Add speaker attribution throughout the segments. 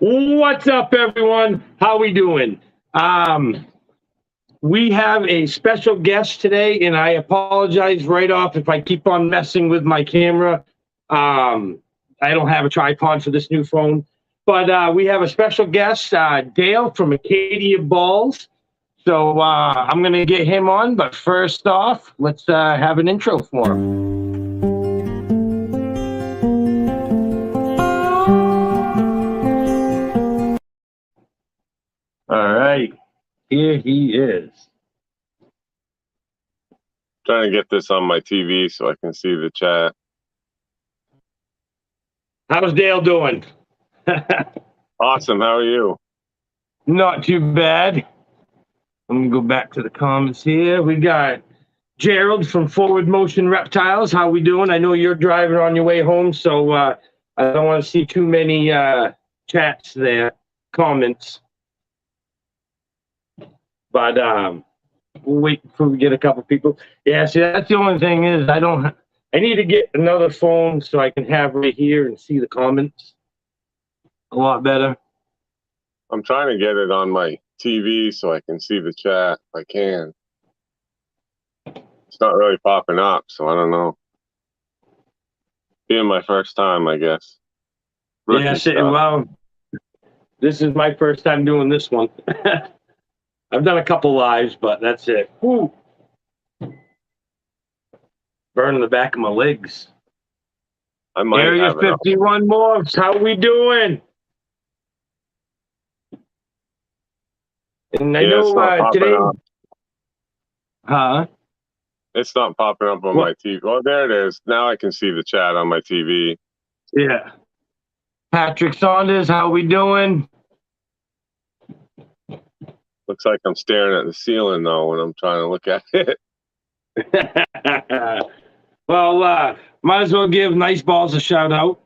Speaker 1: What's up, everyone? How we doing? We have a special guest today, and I apologize right off if I keep on messing with my camera. I don't have a tripod for this new phone, but we have a special guest, Dale from Acadia Balls. So I'm going to get him on, but first off, let's have an intro for him. All right, here he is.
Speaker 2: Trying to get this on my TV so I can see the chat.
Speaker 1: How's Dale doing?
Speaker 2: Awesome. How are you?
Speaker 1: Not too bad. I'm going to go back to the comments here. We got Gerald from Forward Motion Reptiles. How we doing? I know you're driving on your way home, so I don't want to see too many chats there, comments. But we'll wait before we get a couple people. Yeah, see, that's the only thing is I need to get another phone so I can have right here and see the comments a lot better.
Speaker 2: I'm trying to get it on my TV so I can see the chat if I can. It's not really popping up, so I don't know. Being my first time, I guess.
Speaker 1: Well, this is my first time doing this one. I've done a couple lives, but that's it. Woo. Burning the back of my legs.
Speaker 2: I might
Speaker 1: Area
Speaker 2: have
Speaker 1: 51 Morphs, how we doing? And I know today... Huh?
Speaker 2: It's not popping up on my TV. Well, there it is. Now I can see the chat on my TV.
Speaker 1: Yeah. Patrick Saunders, how we doing?
Speaker 2: Looks like I'm staring at the ceiling, though, when I'm trying to look at it.
Speaker 1: Well, might as well give Nice Balls a shout out.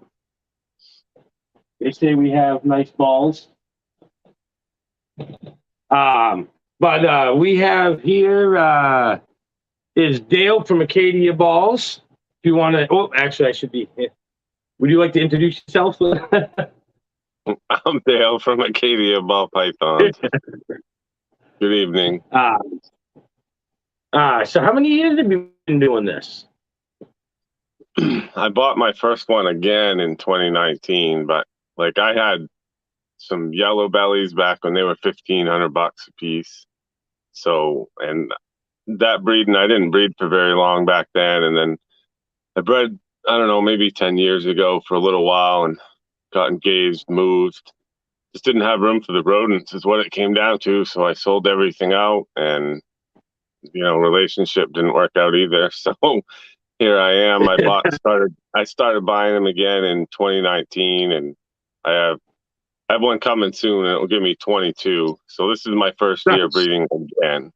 Speaker 1: They say we have nice balls. But we have here is Dale from Acadia Balls. If you want to, oh, actually, I should be. Would you like to introduce yourself?
Speaker 2: I'm Dale from Acadia Ball Pythons. Good evening.
Speaker 1: So how many years have you been doing this?
Speaker 2: I bought my first one again in 2019, but like I had some yellow bellies back when they were $1,500 a piece. So, and that breeding, I didn't breed for very long back then. And then I bred, I don't know, maybe 10 years ago for a little while and got engaged, moved. Just didn't have room for the rodents is what it came down to. So I sold everything out and, relationship didn't work out either. So here I am. I started buying them again in 2019 and I have one coming soon and it'll give me 22. So this is my first year breeding again.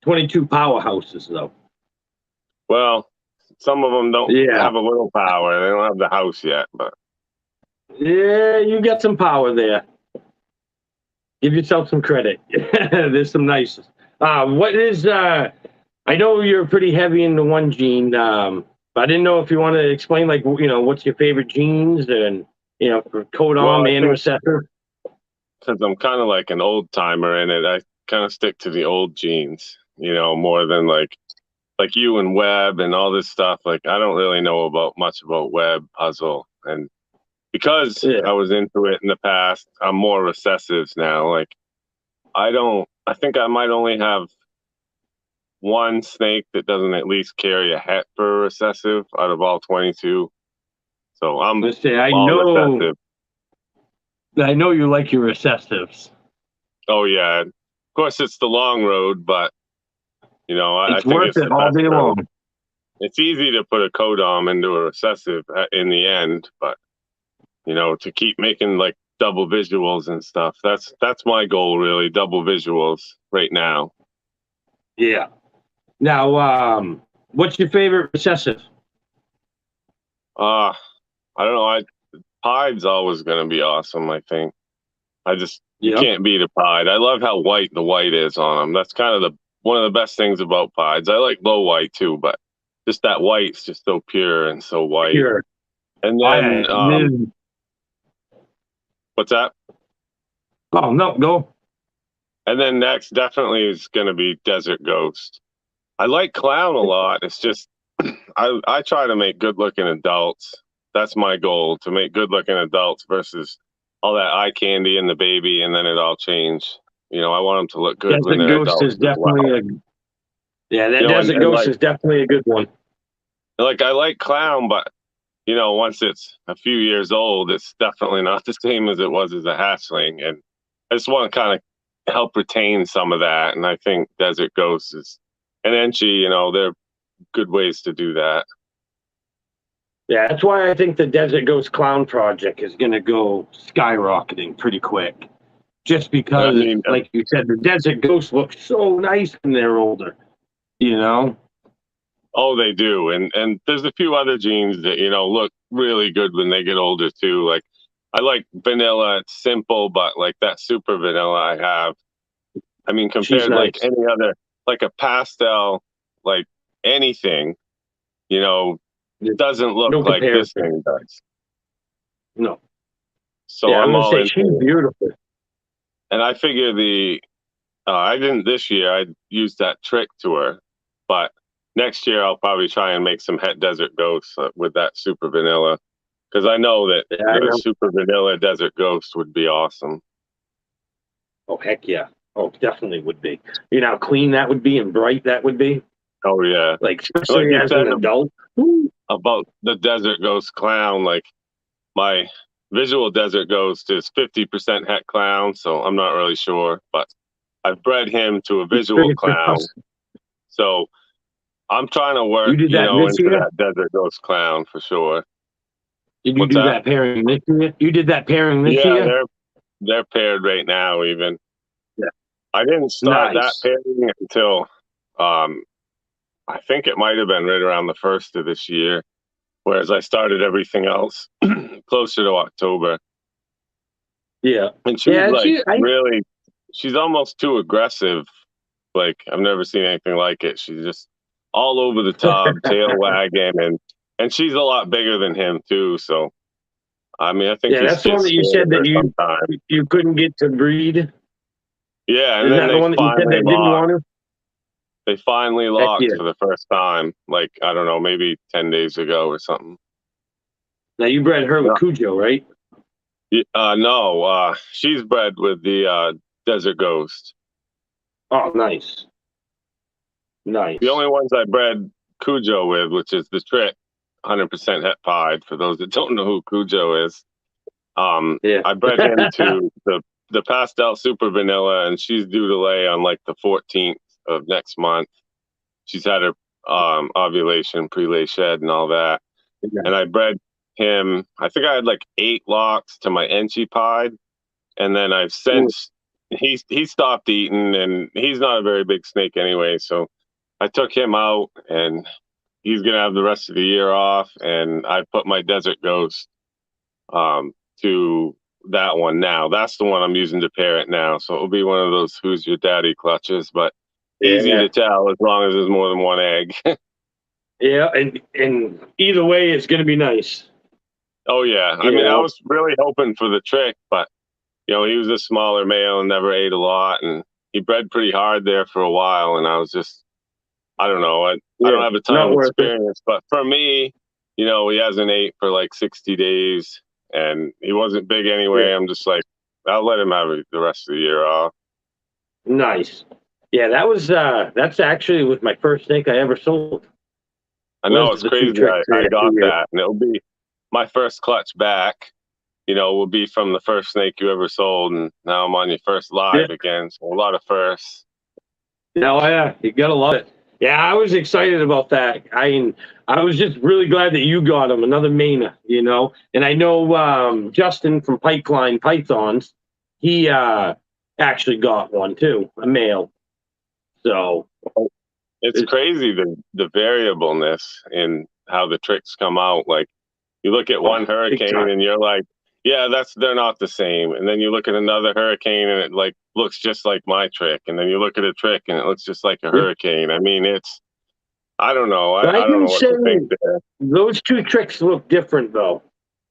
Speaker 1: 22 powerhouses though.
Speaker 2: Well, some of them don't have a little power. They don't have the house yet, but
Speaker 1: yeah, you got some power there. Give yourself some credit. There's some nice. What is? I know you're pretty heavy in the one gene, but I didn't know if you want to explain, like, what's your favorite genes and for codon and recessive.
Speaker 2: Since I'm kind of like an old timer in it, I kind of stick to the old genes, more than like you and web and all this stuff. Like I don't really know much about web puzzle, and because I was into it in the past, I'm more recessives now. Like I think I might only have one snake that doesn't at least carry a het for a recessive out of all 22. So I'm recessive.
Speaker 1: I know you like your recessives.
Speaker 2: Oh yeah, of course it's the long road, but I think
Speaker 1: worth it all day long.
Speaker 2: It's easy to put a codom into a recessive in the end, but to keep making like double visuals and stuff. That's my goal, really. Double visuals right now.
Speaker 1: Yeah. Now, what's your favorite recessive?
Speaker 2: I don't know. Pied's always going to be awesome, I think. You can't beat a Pied. I love how white the white is on them. That's kind of one of the best things about Pieds. I like low white too, but just that white's just so pure and so white.
Speaker 1: Pure.
Speaker 2: And then What's that?
Speaker 1: Oh, no, go.
Speaker 2: And then next definitely is going to be Desert Ghost. I like Clown a lot. It's just I try to make good looking adults. That's my goal, to make good looking adults versus all that eye candy and the baby, and then it all change. You know, I want them to look good when
Speaker 1: Desert
Speaker 2: they're
Speaker 1: Ghost
Speaker 2: adults
Speaker 1: is
Speaker 2: as
Speaker 1: definitely
Speaker 2: well.
Speaker 1: a, yeah, that
Speaker 2: You know,
Speaker 1: Desert
Speaker 2: and
Speaker 1: Ghost is definitely a good one.
Speaker 2: like I like Clown, but you know, once it's a few years old, it's definitely not the same as it was as a hatchling. And I just want to kind of help retain some of that. And I think Desert Ghost is an Enchi, you know, they're good ways to do that.
Speaker 1: Yeah, that's why I think the Desert Ghost Clown project is going to go skyrocketing pretty quick. Just
Speaker 2: And I
Speaker 1: because,
Speaker 2: mean,
Speaker 1: like you said, the Desert Ghosts look so nice when they're older, you know?
Speaker 2: oh, they do. And there's a few other genes that, you know, look really good when they get older too. Like I like vanilla. It's simple, but like that super vanilla I have. I mean,
Speaker 1: She's
Speaker 2: compared like
Speaker 1: nice.
Speaker 2: any other, like a pastel, like anything, you know, doesn't
Speaker 1: No
Speaker 2: look like this
Speaker 1: comparison.
Speaker 2: thing does.
Speaker 1: No.
Speaker 2: So
Speaker 1: Yeah, I
Speaker 2: I'm
Speaker 1: was
Speaker 2: all
Speaker 1: going to say,
Speaker 2: into
Speaker 1: she's
Speaker 2: it.
Speaker 1: beautiful.
Speaker 2: And I figure I didn't this year, I used that trick to her, but next year I'll probably try and make some Het Desert Ghosts with that super vanilla. Because I know that
Speaker 1: Yeah, I
Speaker 2: the
Speaker 1: know.
Speaker 2: super vanilla Desert Ghost would be awesome.
Speaker 1: Oh, heck yeah. Oh, definitely would be. You know how clean that would be and bright that would be?
Speaker 2: Oh, yeah.
Speaker 1: Like,
Speaker 2: Like
Speaker 1: especially
Speaker 2: you
Speaker 1: as
Speaker 2: said
Speaker 1: an adult. Woo.
Speaker 2: about the Desert Ghost Clown, like my visual Desert Ghost is 50% Het Clown, so I'm not really sure, but I've bred him to a visual
Speaker 1: Fingers
Speaker 2: clown.
Speaker 1: crossed.
Speaker 2: So I'm trying to
Speaker 1: You
Speaker 2: work,
Speaker 1: did
Speaker 2: you
Speaker 1: that
Speaker 2: know,
Speaker 1: this
Speaker 2: into
Speaker 1: year?
Speaker 2: that Desert Ghost Clown for sure.
Speaker 1: Did you
Speaker 2: What's
Speaker 1: do
Speaker 2: that?
Speaker 1: that pairing this year? You did that pairing this
Speaker 2: Yeah,
Speaker 1: year?
Speaker 2: they're paired right now even.
Speaker 1: Yeah.
Speaker 2: I didn't start that
Speaker 1: Nice.
Speaker 2: pairing until um I think it might have been right around the first of this year, whereas I started everything else closer to October.
Speaker 1: Yeah.
Speaker 2: And she's
Speaker 1: Yeah,
Speaker 2: like
Speaker 1: I
Speaker 2: really, she's almost too aggressive. Like I've never seen anything like it. She's just all over the top, tail wagging, and she's a lot bigger than him too. So I mean, I think
Speaker 1: yeah,
Speaker 2: he
Speaker 1: that's the one
Speaker 2: gets
Speaker 1: that you
Speaker 2: scared of
Speaker 1: said that
Speaker 2: her sometimes.
Speaker 1: you couldn't get to breed.
Speaker 2: Yeah, and
Speaker 1: Is
Speaker 2: then
Speaker 1: that the one that you said that didn't want to?
Speaker 2: they finally
Speaker 1: Heck
Speaker 2: locked
Speaker 1: yeah.
Speaker 2: for the first time. Like I don't know, maybe 10 days ago or something.
Speaker 1: Now you bred her with
Speaker 2: Yeah.
Speaker 1: Cujo, right?
Speaker 2: No, she's bred with the Desert Ghost.
Speaker 1: Oh, nice.
Speaker 2: The
Speaker 1: Nice.
Speaker 2: only ones I bred Cujo with, which is the trick, 100% het pied. For those that don't know who Cujo is,
Speaker 1: Yeah.
Speaker 2: I bred him to the pastel super vanilla, and she's due to lay on like the 14th of next month. She's had her ovulation, pre-lay shed, and all that. And I bred him. I think I had like 8 locks to my Enchi pied, and then I've since he stopped eating, and he's not a very big snake anyway, so I took him out, and he's gonna have the rest of the year off. And I put my Desert Ghost to that one now. That's the one I'm using to pair it now. So it'll be one of those "Who's your daddy" clutches, but easy
Speaker 1: Yeah.
Speaker 2: to tell as long as there's more than one egg.
Speaker 1: Yeah, and either way, it's going to be nice.
Speaker 2: Oh yeah, I
Speaker 1: You
Speaker 2: mean I
Speaker 1: know,
Speaker 2: was really hoping for the trick, but you know he was a smaller male and never ate a lot, and he bred pretty hard there for a while, and I was just I don't know. I
Speaker 1: yeah,
Speaker 2: don't have a ton
Speaker 1: not
Speaker 2: of
Speaker 1: worth it.
Speaker 2: experience, but for me, you know, he hasn't ate for like 60 days and he wasn't big
Speaker 1: Yeah,
Speaker 2: anyway. I'm just like, I'll let him have the rest of the year off.
Speaker 1: nice. Yeah, that's actually was my first snake I ever sold.
Speaker 2: I know
Speaker 1: Was
Speaker 2: it's
Speaker 1: the two
Speaker 2: crazy.
Speaker 1: tricks
Speaker 2: I
Speaker 1: there
Speaker 2: got
Speaker 1: here.
Speaker 2: that, and it'll be my first clutch back. You know, will be from the first snake you ever sold, and now I'm on your first
Speaker 1: Yeah.
Speaker 2: live again. So a lot of firsts.
Speaker 1: Oh yeah, you gotta love it. Yeah, I was excited about that. I was just really glad that you got him, another Mana, you know. And I know Justin from Pipeline Pythons, he actually got one too, a male. So
Speaker 2: It's
Speaker 1: it's,
Speaker 2: crazy the variableness in how the tricks come out. Like you look at one
Speaker 1: big
Speaker 2: hurricane
Speaker 1: time.
Speaker 2: and you're like, yeah, they're not the same. And then you look at another hurricane and it like looks just like my trick. And then you look at a trick and it looks just like a
Speaker 1: Yeah.
Speaker 2: hurricane. I mean, I don't know.
Speaker 1: But I
Speaker 2: I don't
Speaker 1: can
Speaker 2: know what
Speaker 1: say
Speaker 2: to think there.
Speaker 1: those two tricks look different though,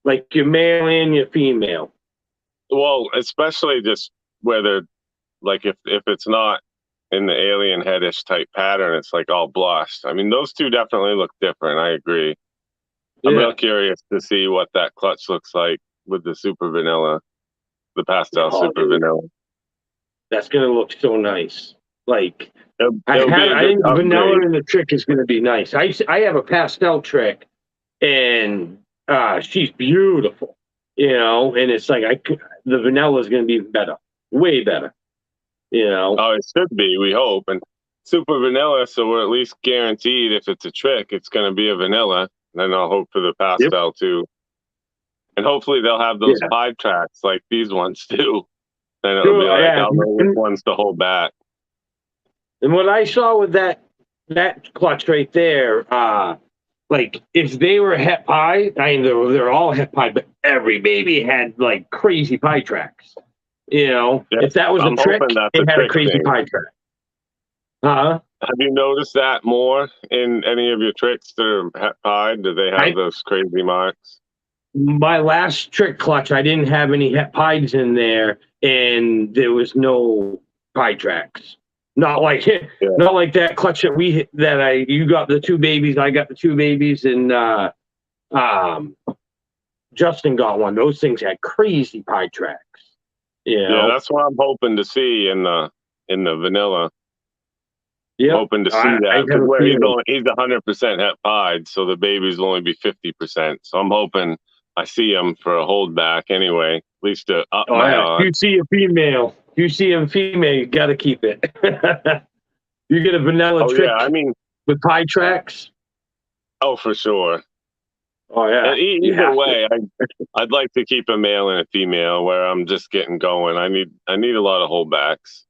Speaker 1: like your male and your female.
Speaker 2: Well, especially just whether like if it's not in the alien headish type pattern, it's like all blushed. I mean, those two definitely look different. I agree. I'm real
Speaker 1: Yeah.
Speaker 2: curious to see what that clutch looks like with the super vanilla, the pastel
Speaker 1: Oh,
Speaker 2: super
Speaker 1: dude,
Speaker 2: vanilla.
Speaker 1: that's gonna look so nice. Like
Speaker 2: It'll be a
Speaker 1: I
Speaker 2: good
Speaker 1: think vanilla
Speaker 2: upgrade.
Speaker 1: in the trick is gonna be nice. I have a pastel trick, and she's beautiful, and it's like the vanilla is gonna be better, way better, you know.
Speaker 2: Oh, it should be. We hope. And super vanilla, so we're at least guaranteed if it's a trick, it's going to be a vanilla. Then I'll hope for the
Speaker 1: Yep.
Speaker 2: pastel too. And hopefully they'll have those
Speaker 1: Yeah.
Speaker 2: pipe tracks like these ones do. Then it'll be
Speaker 1: Sure.
Speaker 2: like
Speaker 1: Yeah.
Speaker 2: I'll know which ones to hold back.
Speaker 1: And what I saw with that clutch right there, like if they were het pie, I mean they're all het pie, but every baby had like crazy pie tracks.
Speaker 2: Yeah,
Speaker 1: If that was a
Speaker 2: I'm hoping
Speaker 1: trick,
Speaker 2: that's a
Speaker 1: it had a
Speaker 2: trick
Speaker 1: crazy
Speaker 2: thing.
Speaker 1: pie track. Uh
Speaker 2: Have you noticed that more in any of your tricks that are het pied? Do they have
Speaker 1: I
Speaker 2: those crazy marks?
Speaker 1: my last trick clutch, I didn't have any het pies in there, and there was no pie tracks. Not like
Speaker 2: Yeah.
Speaker 1: not like that clutch that you got the two babies, I got the two babies, and um Justin got one. Those things had crazy pie tracks. You
Speaker 2: Yeah,
Speaker 1: know.
Speaker 2: that's what I'm hoping to see in the vanilla.
Speaker 1: Yep.
Speaker 2: Hoping to see
Speaker 1: I
Speaker 2: that
Speaker 1: have
Speaker 2: because
Speaker 1: a
Speaker 2: where
Speaker 1: feeling.
Speaker 2: he's 100% het pied, so the babies will only be 50%. So I'm hoping I see him for a holdback anyway, at least to up
Speaker 1: Oh
Speaker 2: my
Speaker 1: yeah. If you
Speaker 2: odds.
Speaker 1: see a female, you got to keep it. You get a vanilla
Speaker 2: Oh yeah, I
Speaker 1: trick
Speaker 2: mean,
Speaker 1: with pie tracks.
Speaker 2: oh for sure.
Speaker 1: Oh yeah,
Speaker 2: And
Speaker 1: you
Speaker 2: either
Speaker 1: have to.
Speaker 2: way, I'd like to keep a male and a female where I'm just getting going. I need a lot of holdbacks.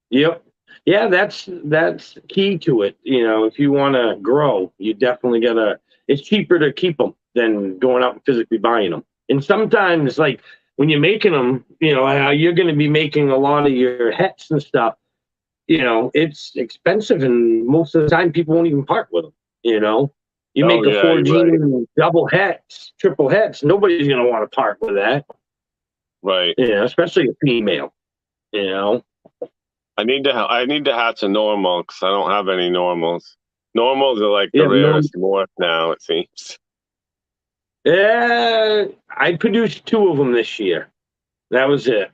Speaker 1: Yep. Yeah, that's key to it. If you want to grow, you definitely gotta. It's cheaper to keep them than going out and physically buying them. And sometimes, like when you're making them, you're going to be making a lot of your hets and stuff. It's expensive, and most of the time, people won't even part with them. You
Speaker 2: Oh
Speaker 1: make a
Speaker 2: yeah,
Speaker 1: four
Speaker 2: you're right.
Speaker 1: gene double hets, triple hets. Nobody's going to want to part with that.
Speaker 2: Right.
Speaker 1: Especially a female. You know.
Speaker 2: I need to hatch a normal because I don't have any normals. Normals are like the
Speaker 1: Yeah, no.
Speaker 2: rarest morph now, it seems.
Speaker 1: Yeah, I produced two of them this year. That was it.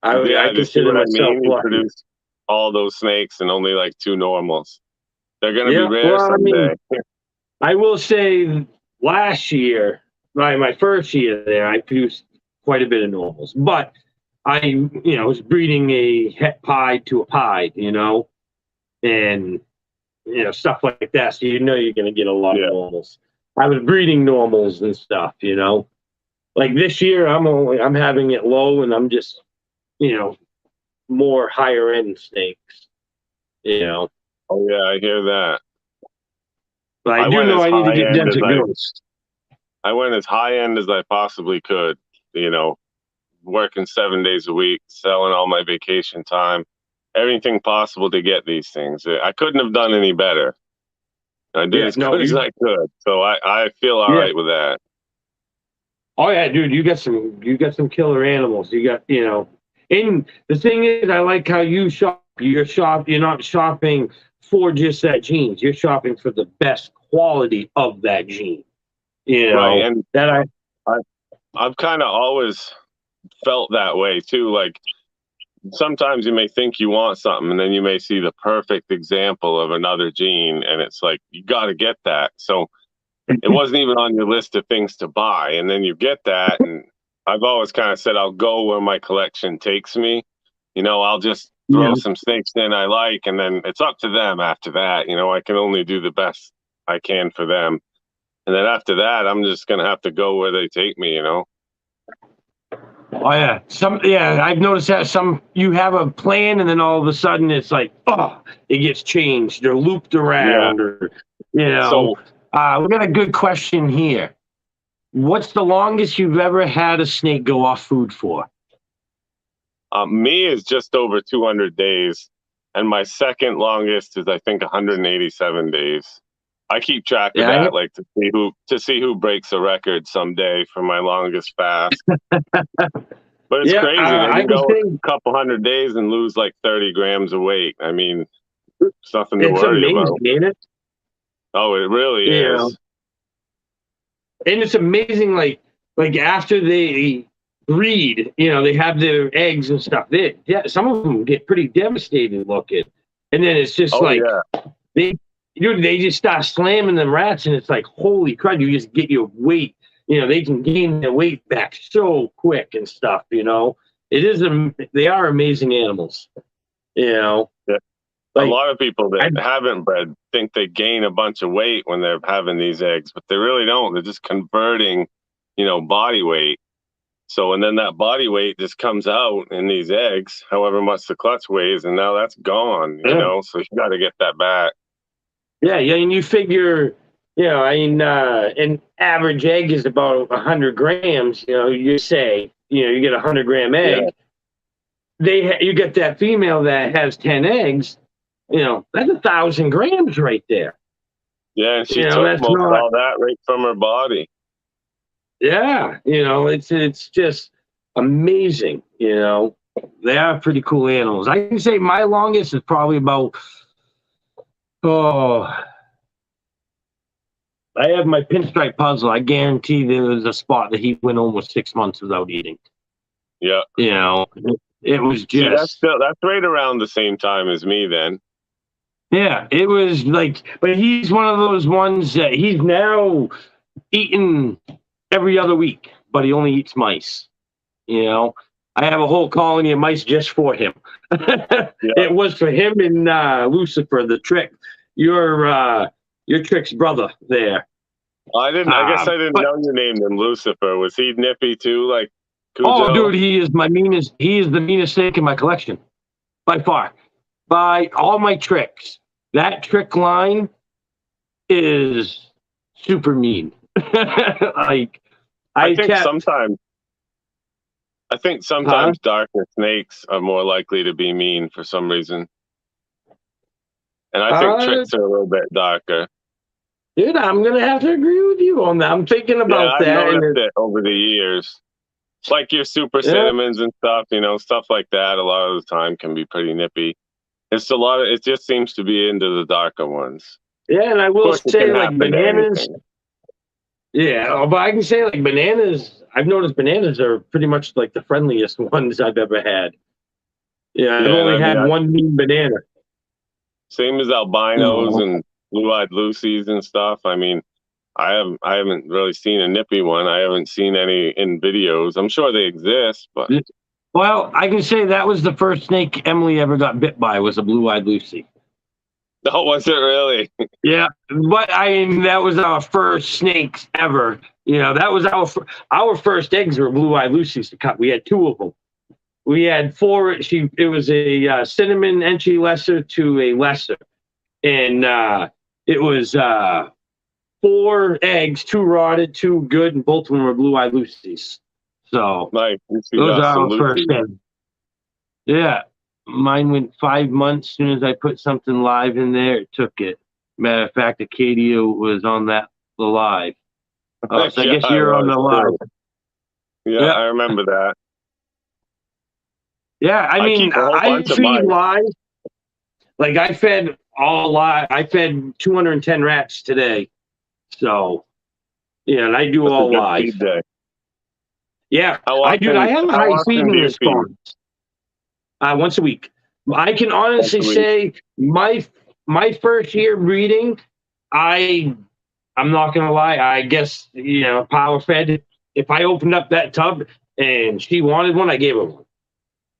Speaker 1: I
Speaker 2: Yeah, do you see
Speaker 1: consider
Speaker 2: what I
Speaker 1: myself
Speaker 2: mean? You
Speaker 1: lucky.
Speaker 2: produce all those snakes and only like two normals. They're gonna be
Speaker 1: Yeah,
Speaker 2: rare
Speaker 1: well, I mean,
Speaker 2: someday.
Speaker 1: I will say last year, my first year there, I produced quite a bit of normals, but was breeding a het pied to a pied, and stuff like that. So you're going to get a lot of
Speaker 2: Yeah.
Speaker 1: normals. I was breeding normals and stuff. Like this year, I'm having it low, and I'm just you know more higher end snakes. You know,
Speaker 2: Oh yeah, I hear that.
Speaker 1: but I
Speaker 2: I
Speaker 1: do
Speaker 2: went
Speaker 1: know
Speaker 2: as
Speaker 1: I need to
Speaker 2: high
Speaker 1: get
Speaker 2: end as
Speaker 1: Desert Ghost.
Speaker 2: I went as high end as I possibly could. You know, working 7 days a week, selling all my vacation time, everything possible to get these things. I couldn't have done any better. I did
Speaker 1: Yeah,
Speaker 2: as
Speaker 1: no,
Speaker 2: good as I could. So I feel all
Speaker 1: yeah.
Speaker 2: right with that.
Speaker 1: Oh yeah, dude, you got some killer animals. And the thing is, I like how you shop. You're not shopping for just that genes. You're shopping for the best quality of that gene.
Speaker 2: Right. And
Speaker 1: That I
Speaker 2: I, I've kind of always felt that way too. Like sometimes you may think you want something and then you may see the perfect example of another gene and it's like, you got to get that. So it wasn't even on your list of things to buy. And then you get that. And I've always kind of said, I'll go where my collection takes me. I'll just
Speaker 1: yeah,
Speaker 2: throw some snakes in I like, and then it's up to them after that. I can only do the best I can for them. And then after that, I'm just going to have to go where they take me.
Speaker 1: oh yeah, I've noticed that some you have a plan and then all of a sudden it's like it gets changed or looped
Speaker 2: Yeah.
Speaker 1: around or you know.
Speaker 2: So
Speaker 1: We got a good question here. What's the longest you've ever had a snake go off food for?
Speaker 2: me is just over 200 days. And my second longest is, I think, 187 days. I keep track of
Speaker 1: Yeah,
Speaker 2: that, like to see who breaks a record someday for my longest fast. But it's
Speaker 1: yeah.
Speaker 2: crazy. They
Speaker 1: I
Speaker 2: can
Speaker 1: can
Speaker 2: go
Speaker 1: say
Speaker 2: a couple hundred days and lose like 30 grams of weight. I mean, it's nothing to
Speaker 1: it's
Speaker 2: worry
Speaker 1: amazing,
Speaker 2: about.
Speaker 1: ain't it?
Speaker 2: Oh, it really
Speaker 1: You know,
Speaker 2: is.
Speaker 1: and it's amazing. Like after they breed, they have their eggs and stuff. Yeah, some of them get pretty devastated looking, and then it's just
Speaker 2: Oh
Speaker 1: like
Speaker 2: yeah.
Speaker 1: they, they just start slamming them rats, and it's like, holy crud! You just get your weight. They can gain their weight back so quick and stuff. It is. They are amazing animals.
Speaker 2: Yeah. A
Speaker 1: Like
Speaker 2: lot of people
Speaker 1: I,
Speaker 2: that haven't bred think they gain a bunch of weight when they're having these eggs, but they really don't. They're just converting, body weight. So, and then that body weight just comes out in these eggs, however much the clutch weighs, and now that's gone,
Speaker 1: yeah,
Speaker 2: So you got to get that back.
Speaker 1: yeah, and you figure, an average egg is about 100 grams. You say, you get 100-gram
Speaker 2: Yeah.
Speaker 1: egg. You get that female that has 10 eggs. That's 1,000 grams right there.
Speaker 2: Yeah. And she took
Speaker 1: That's
Speaker 2: most
Speaker 1: not.
Speaker 2: all that right from her body.
Speaker 1: Yeah, it's just amazing. They are pretty cool animals. I can say my longest is probably about, oh, I have my pinstripe puzzle. I guarantee there was a spot that he went almost 6 months without eating.
Speaker 2: Yeah.
Speaker 1: It was
Speaker 2: See,
Speaker 1: just,
Speaker 2: that's right around the same time as me then.
Speaker 1: yeah, it was like, but he's one of those ones that he's now eating every other week, but he only eats mice. I have a whole colony of mice just for him.
Speaker 2: Yeah.
Speaker 1: It was for him and Lucifer, the trick, your trick's brother there.
Speaker 2: I guess I didn't
Speaker 1: But
Speaker 2: know you named him Lucifer. Was he nippy too, like
Speaker 1: oh,
Speaker 2: Cujo?
Speaker 1: dude, he is my meanest. He is the meanest snake in my collection, by far. By all my tricks, that trick line is super mean. Like
Speaker 2: I
Speaker 1: I
Speaker 2: think
Speaker 1: kept,
Speaker 2: sometimes I think
Speaker 1: huh?
Speaker 2: sometimes darker snakes are more likely to be mean for some reason. And I think
Speaker 1: Uh,
Speaker 2: tricks are a little bit darker.
Speaker 1: Dude, I'm gonna have to agree with you on that. I'm thinking
Speaker 2: Yeah,
Speaker 1: about
Speaker 2: I've
Speaker 1: that,
Speaker 2: noticed
Speaker 1: and
Speaker 2: it over the years. Like your super
Speaker 1: yeah,
Speaker 2: cinnamons and stuff, stuff like that a lot of the time can be pretty nippy. It just seems to be into the darker ones.
Speaker 1: yeah, and I
Speaker 2: Of
Speaker 1: will
Speaker 2: course it can
Speaker 1: say like
Speaker 2: happen to
Speaker 1: bananas.
Speaker 2: anything.
Speaker 1: Yeah, but I can say like bananas. I've noticed bananas are pretty much like the friendliest ones I've ever had. Yeah, I've
Speaker 2: Yeah, and
Speaker 1: only
Speaker 2: I mean
Speaker 1: had one mean banana.
Speaker 2: same as albinos and blue-eyed Lucies and stuff. I mean, I haven't really seen a nippy one. I haven't seen any in videos. I'm sure they exist, but
Speaker 1: Well, I can say that was the first snake Emily ever got bit by was a blue-eyed Lucy.
Speaker 2: no, was it really?
Speaker 1: Yeah, but that was our first snakes ever. That was our first eggs were blue-eyed Lucies to cut. We had two of them. We had four. It was a cinnamon entry lesser to a lesser, and it was 4 eggs, 2 rotted, 2 good, and both of them were blue-eyed Lucies. So
Speaker 2: Like, we
Speaker 1: those
Speaker 2: got
Speaker 1: are
Speaker 2: some
Speaker 1: our first
Speaker 2: Lucies.
Speaker 1: eggs. Yeah, mine went 5 months. As soon as I put something live in there, it took it. Matter of fact, Acadia was on the live. So I
Speaker 2: Yeah,
Speaker 1: guess
Speaker 2: I
Speaker 1: you're on
Speaker 2: was
Speaker 1: the live.
Speaker 2: too. Yeah,
Speaker 1: Yeah,
Speaker 2: I remember that.
Speaker 1: yeah. I
Speaker 2: I
Speaker 1: mean,
Speaker 2: keep a whole
Speaker 1: I
Speaker 2: bunch of
Speaker 1: feed
Speaker 2: mine.
Speaker 1: live. Like I fed all live. I fed 210 rats today. So yeah, and I do
Speaker 2: That's a
Speaker 1: all
Speaker 2: good
Speaker 1: live.
Speaker 2: feed day.
Speaker 1: Yeah,
Speaker 2: How
Speaker 1: I do. I
Speaker 2: often?
Speaker 1: have a
Speaker 2: How
Speaker 1: high
Speaker 2: often do
Speaker 1: feeding
Speaker 2: you feed?
Speaker 1: response. Once a week. I can
Speaker 2: Once
Speaker 1: honestly
Speaker 2: a week.
Speaker 1: say my first year breeding, I'm not gonna lie. I guess power fed. If I opened up that tub and she wanted one, I gave her one.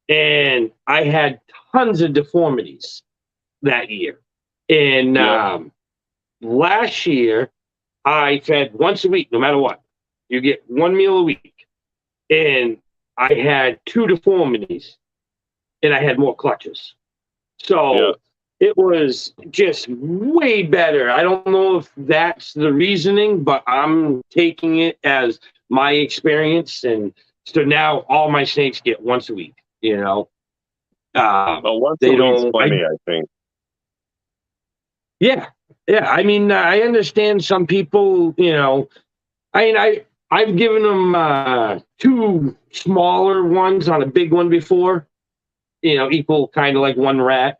Speaker 1: And I had tons of deformities that year. And
Speaker 2: Yeah,
Speaker 1: last year, I fed once a week, no matter what. You get one meal a week. And I had 2 deformities and I had more clutches.
Speaker 2: yeah.
Speaker 1: So it was just way better. I don't know if that's the reasoning, but I'm taking it as my experience. And so now all my snakes get once a week,
Speaker 2: Well, once a
Speaker 1: they
Speaker 2: week's
Speaker 1: don't,
Speaker 2: plenty, I think.
Speaker 1: yeah. Yeah, I mean, I understand some people, I mean, I've given them two smaller ones on a big one before, equal kind of like one rat,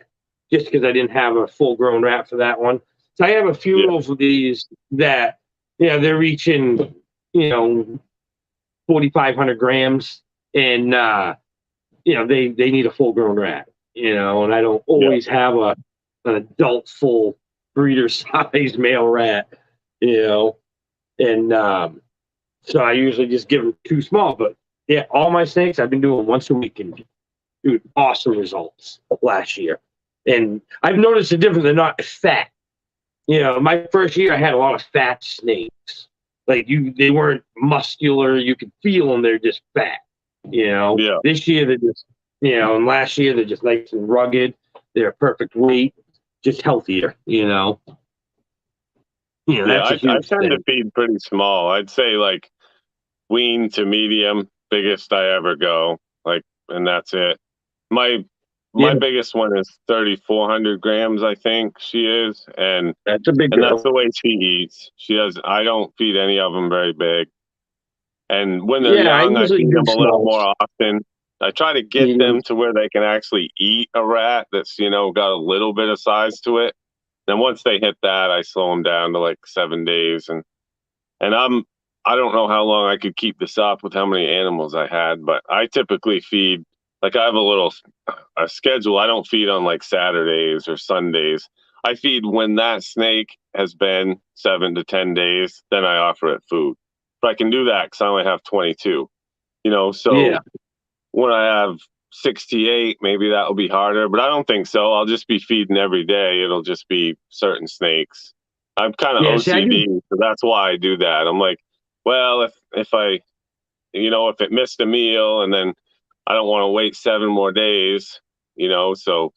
Speaker 1: just because I didn't have a full grown rat for that one. So I have a
Speaker 2: Yeah,
Speaker 1: few of these that, they're reaching, 4,500 grams, and they need a full grown rat, and I don't
Speaker 2: yeah,
Speaker 1: always have an adult full breeder size male rat, you know, and so I usually just give them too small. But yeah, all my snakes I've been doing once a week, and dude, awesome results last year. And I've noticed a difference. They're not fat. My first year I had a lot of fat snakes. Like they weren't muscular. You could feel them. They're just fat.
Speaker 2: yeah.
Speaker 1: This year they're just, and last year they're just nice and rugged. They're a perfect weight, just healthier.
Speaker 2: Yeah,
Speaker 1: That's a
Speaker 2: I
Speaker 1: huge
Speaker 2: tend to
Speaker 1: thing.
Speaker 2: feed pretty small. I'd say like wean to medium, biggest I ever go. Like, and that's it. My
Speaker 1: Yeah,
Speaker 2: my biggest one is 3,400 grams, I think she is,
Speaker 1: that's a big
Speaker 2: and that's
Speaker 1: girl.
Speaker 2: the way she eats. She does. I don't feed any of them very big, and when they're
Speaker 1: Yeah, I
Speaker 2: young, I
Speaker 1: usually
Speaker 2: feed
Speaker 1: do
Speaker 2: them a little
Speaker 1: smalls.
Speaker 2: more often. I try to get
Speaker 1: Mhm.
Speaker 2: them to where they can actually eat a rat that's got a little bit of size to it. Then once they hit that, I slow them down to like 7 days, and I don't know how long I could keep this up with how many animals I had, but I typically feed like I have a schedule. I don't feed on like Saturdays or Sundays. I feed when that snake has been 7 to 10 days, then I offer it food. But I can do that because I only have 22. So
Speaker 1: Yeah,
Speaker 2: when I have 68, maybe that will be harder, but I don't think so. I'll just be feeding every day. It'll just be certain snakes. I'm kind of
Speaker 1: yeah. See, I
Speaker 2: OCD,
Speaker 1: do.
Speaker 2: so that's why I do that. I'm like, well, if I, if it missed a meal and then I don't want to wait 7 more days, so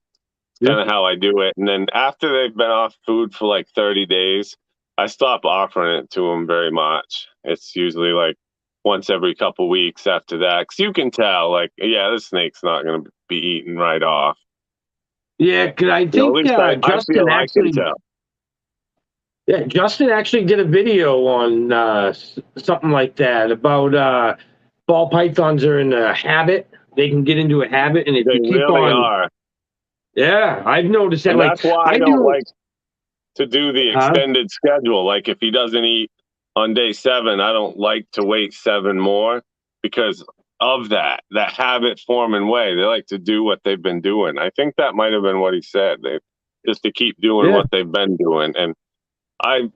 Speaker 2: it's
Speaker 1: Yeah,
Speaker 2: kind of how I do it. And then after they've been off food for like 30 days, I stop offering it to them very much. It's usually like once every couple weeks after that. Because you can tell, like, yeah, this snake's not going to be eaten right off.
Speaker 1: yeah. Cause I
Speaker 2: At
Speaker 1: think
Speaker 2: least I
Speaker 1: Justin
Speaker 2: feel I can
Speaker 1: actually,
Speaker 2: tell.
Speaker 1: yeah, Justin actually did a video on something like that about ball pythons are in a habit. They can get into a habit, and if
Speaker 2: They
Speaker 1: you keep
Speaker 2: really
Speaker 1: on,
Speaker 2: are.
Speaker 1: yeah, I've noticed that.
Speaker 2: And
Speaker 1: Like
Speaker 2: that's why I
Speaker 1: I
Speaker 2: don't
Speaker 1: do,
Speaker 2: like to do the
Speaker 1: huh?
Speaker 2: extended schedule. Like if he doesn't eat on day 7, I don't like to wait 7 more because of that habit forming way. They like to do what they've been doing. I think that might have been what he said. They just to keep doing
Speaker 1: Yeah,
Speaker 2: what they've been doing. And I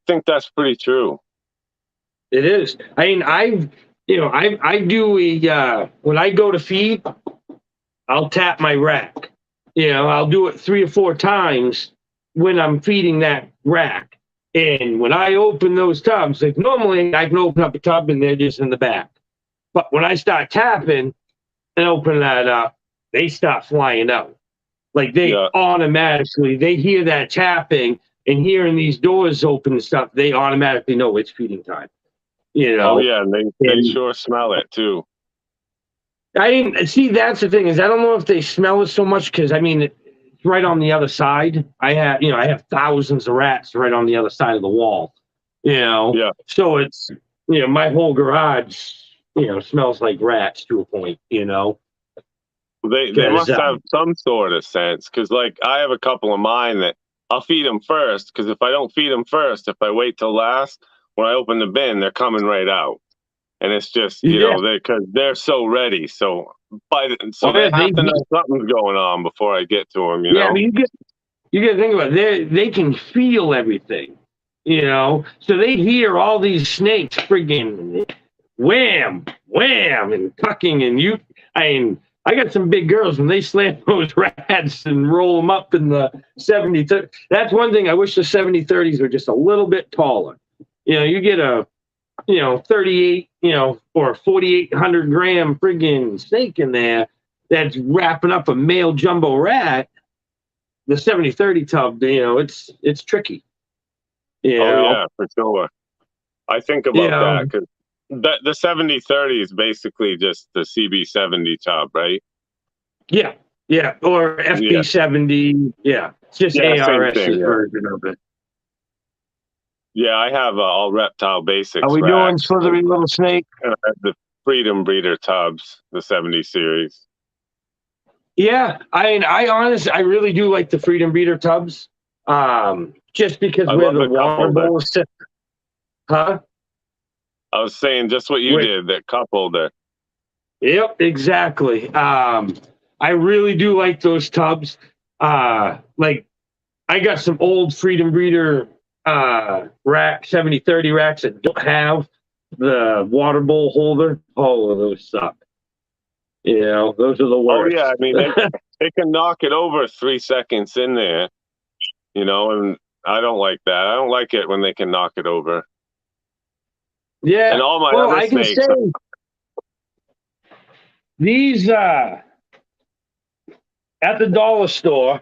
Speaker 2: think that's pretty true.
Speaker 1: it is. I mean, I do a when I go to feed, I'll tap my rack. I'll do it 3 or 4 times when I'm feeding that rack. And when I open those tubs, like normally I can open up a tub and they're just in the back. But when I start tapping and open that up, they start flying out. Like
Speaker 2: Yeah.
Speaker 1: they hear that tapping and hearing these doors open and stuff, they automatically know it's feeding time. You
Speaker 2: Oh
Speaker 1: know,
Speaker 2: yeah, and they
Speaker 1: and
Speaker 2: sure smell it too.
Speaker 1: I didn't see. That's the thing is, I don't know if they smell it so much because I mean, it's right on the other side. I have thousands of rats right on the other side of the wall.
Speaker 2: Yeah.
Speaker 1: So it's my whole garage smells like rats to a point.
Speaker 2: They
Speaker 1: Because
Speaker 2: must have some sort of sense because, like, I have a couple of mine that I'll feed them first because if I don't feed them first, if I wait till last, when I open the bin, they're coming right out, and it's just
Speaker 1: yeah,
Speaker 2: because they're so ready. So so
Speaker 1: oh
Speaker 2: they
Speaker 1: yeah,
Speaker 2: have to know something's going on before I get to them.
Speaker 1: yeah. I mean, you get to think about it. They can feel everything. So they hear all these snakes friggin' wham, wham, and tucking, and I mean, I got some big girls when they slam those rats and roll them up in the 70. That's one thing. I wish the 70-30s were just a little bit taller. You get a 38, or 4,800 gram friggin' snake in there that's wrapping up a male jumbo rat. The 70-30 tub, it's tricky. You
Speaker 2: Oh
Speaker 1: know,
Speaker 2: yeah, for sure. I think
Speaker 1: you
Speaker 2: about
Speaker 1: know,
Speaker 2: that because the 70-30 is basically just the CB70 tub, right?
Speaker 1: yeah, yeah, or
Speaker 2: Yeah,
Speaker 1: FB70, yeah, it's just
Speaker 2: yeah, same
Speaker 1: ARS's
Speaker 2: thing. Yeah.
Speaker 1: version of it.
Speaker 2: Yeah, I have all reptile
Speaker 1: Are
Speaker 2: basics
Speaker 1: we doing
Speaker 2: racks,
Speaker 1: slithery little snake?
Speaker 2: and I have the Freedom Breeder tubs, the 70 series.
Speaker 1: Yeah, I honestly, I really do like the Freedom Breeder tubs. Just because
Speaker 2: I
Speaker 1: where
Speaker 2: love
Speaker 1: the
Speaker 2: the cup
Speaker 1: water
Speaker 2: holder.
Speaker 1: bowl is sit, huh?
Speaker 2: I was saying just what you
Speaker 1: Where,
Speaker 2: did, that cup holder.
Speaker 1: yep, exactly. I really do like those tubs. Like I got some old Freedom Breeder rack 70/30 racks that don't have the water bowl holder. Oh, those suck. You know, those are the
Speaker 2: Oh yeah, I
Speaker 1: worst.
Speaker 2: mean they can knock it over 3 seconds in there, and I don't like that. I don't like it when they can knock it over. And
Speaker 1: Yeah.
Speaker 2: all my
Speaker 1: Well,
Speaker 2: other
Speaker 1: I can say
Speaker 2: snakes,
Speaker 1: these at the dollar store,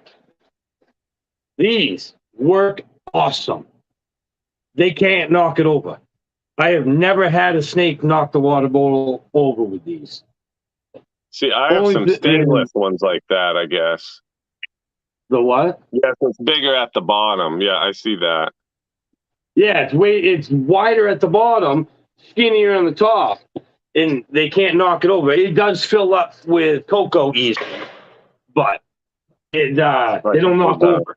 Speaker 1: these work awesome. They can't knock it over. I have never had a snake knock the water bowl over with these.
Speaker 2: see, I have
Speaker 1: Only
Speaker 2: some stainless ones like that, I guess.
Speaker 1: the what?
Speaker 2: Yes, it's bigger at the bottom. Yeah, I see that.
Speaker 1: Yeah, it's wider at the bottom, skinnier on the top, and they can't knock it over. It does fill up with cocoa easily, but
Speaker 2: Right.
Speaker 1: they don't knock over.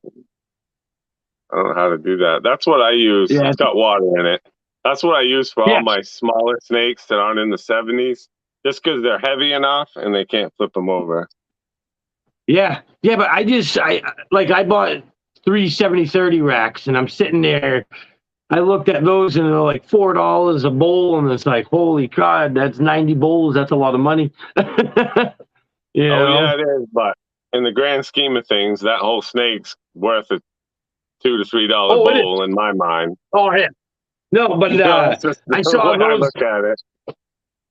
Speaker 2: I don't know how to do that. That's what I use.
Speaker 1: Yeah,
Speaker 2: It's got water in it. That's what I use for all
Speaker 1: yeah,
Speaker 2: my smaller snakes that aren't in the 70s, just because they're heavy enough and they can't flip them over.
Speaker 1: yeah, yeah. But I bought 3 70/30 racks, and I'm sitting there. I looked at those, and they're like $4 a bowl, and it's like, holy God, that's 90 bowls. That's a lot of money. You
Speaker 2: Oh
Speaker 1: know?
Speaker 2: yeah, it is. But in the grand scheme of things, that whole snake's worth a $2 to $3
Speaker 1: Oh, it is.
Speaker 2: bowl in my mind.
Speaker 1: Oh, yeah. No, but
Speaker 2: That's just
Speaker 1: I
Speaker 2: the
Speaker 1: saw
Speaker 2: way I
Speaker 1: those.
Speaker 2: look at it.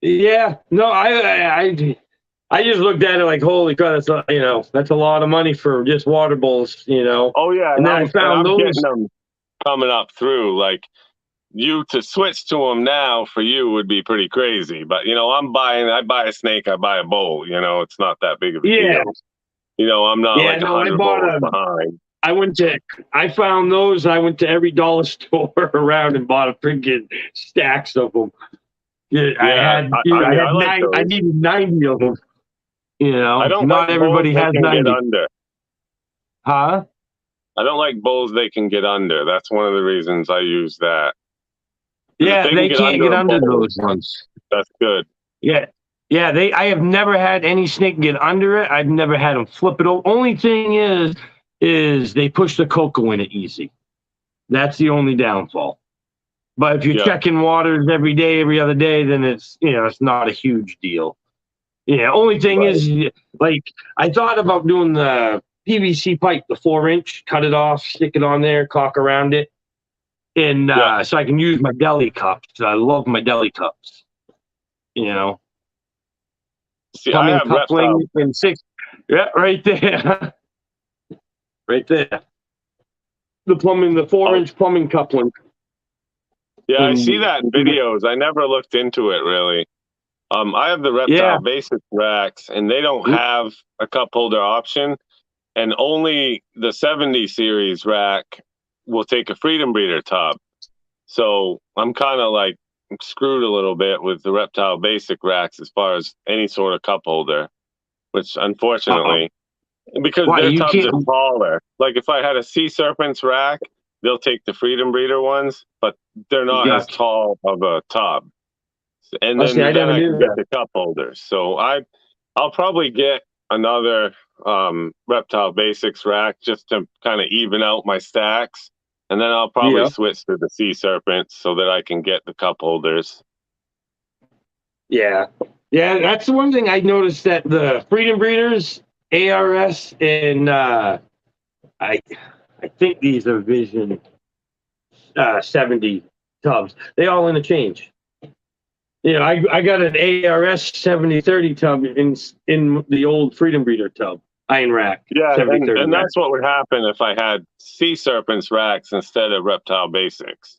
Speaker 1: Yeah, no, I just looked at it like, holy crap, that's a lot of money for just water bowls,
Speaker 2: Oh yeah,
Speaker 1: And then I found
Speaker 2: I'm getting
Speaker 1: those.
Speaker 2: them coming up through. Like, you to switch to them now for you would be pretty crazy. But I buy a snake, I buy a bowl. It's not that big of a
Speaker 1: Yeah,
Speaker 2: deal. I'm not
Speaker 1: yeah.
Speaker 2: like
Speaker 1: No,
Speaker 2: 100 bowls behind.
Speaker 1: I found those. I went to every dollar store around and bought a freaking stacks of them. Yeah,
Speaker 2: Yeah, I
Speaker 1: I
Speaker 2: mean, I
Speaker 1: had
Speaker 2: like
Speaker 1: nine. I
Speaker 2: those.
Speaker 1: needed 90 of them.
Speaker 2: I don't like
Speaker 1: Not
Speaker 2: bowls
Speaker 1: everybody
Speaker 2: they
Speaker 1: has
Speaker 2: can get
Speaker 1: 90,
Speaker 2: under.
Speaker 1: huh?
Speaker 2: I don't like bowls they can get under. That's one of the reasons I use that. 'Cause if
Speaker 1: Yeah,
Speaker 2: they can
Speaker 1: they
Speaker 2: get
Speaker 1: can't
Speaker 2: under
Speaker 1: get
Speaker 2: a
Speaker 1: under
Speaker 2: bowl,
Speaker 1: those ones.
Speaker 2: that's good.
Speaker 1: Yeah. Yeah, I have never had any snake get under it. I've never had them flip it over. Only thing is they push the cocoa in it easy. That's the only downfall. But if you're
Speaker 2: Yeah,
Speaker 1: checking waters every day, every other day, then it's not a huge deal. Yeah. Only thing
Speaker 2: right.
Speaker 1: is, like, I thought about doing the PVC pipe, the 4 inch, cut it off, stick it on there, caulk around it, and
Speaker 2: Yeah.
Speaker 1: so I can use my deli cups. I love my deli cups. You know.
Speaker 2: See, I
Speaker 1: Plumbing
Speaker 2: have reptile.
Speaker 1: coupling and six. Yeah, right there. Right there. The 4 inch plumbing coupling.
Speaker 2: Yeah, I see
Speaker 1: And
Speaker 2: that in videos. I never looked into it really. I have the
Speaker 1: yeah,
Speaker 2: reptile basic racks, and they don't have a cup holder option, and only the 70 series rack will take a Freedom Breeder tub. So I'm kind of like screwed a little bit with the reptile basic racks as far as any sort of cup holder, which unfortunately, because
Speaker 1: why
Speaker 2: their
Speaker 1: you
Speaker 2: tubs
Speaker 1: can't?
Speaker 2: are taller. Like if I had a Sea Serpents rack, they'll take the Freedom Breeder ones, but they're not as
Speaker 1: Gotcha.
Speaker 2: tall of a tub. And
Speaker 1: Oh, see, I
Speaker 2: then
Speaker 1: never
Speaker 2: I
Speaker 1: knew
Speaker 2: can get
Speaker 1: that.
Speaker 2: the cup holders. So I'll probably get another reptile basics rack just to kind of even out my stacks. And then I'll probably
Speaker 1: Yeah,
Speaker 2: switch to the Sea Serpents so that I can get the cup holders.
Speaker 1: yeah, yeah. That's the one thing I noticed that the Freedom Breeders, ARS, and I I think these are Vision 70 tubs. They all interchange. I got an ARS 70/30 tub in the old Freedom Breeder tub, iron rack,
Speaker 2: Yeah,
Speaker 1: 70/30
Speaker 2: and
Speaker 1: rack.
Speaker 2: that's what would happen if I had Sea Serpents racks instead of reptile basics.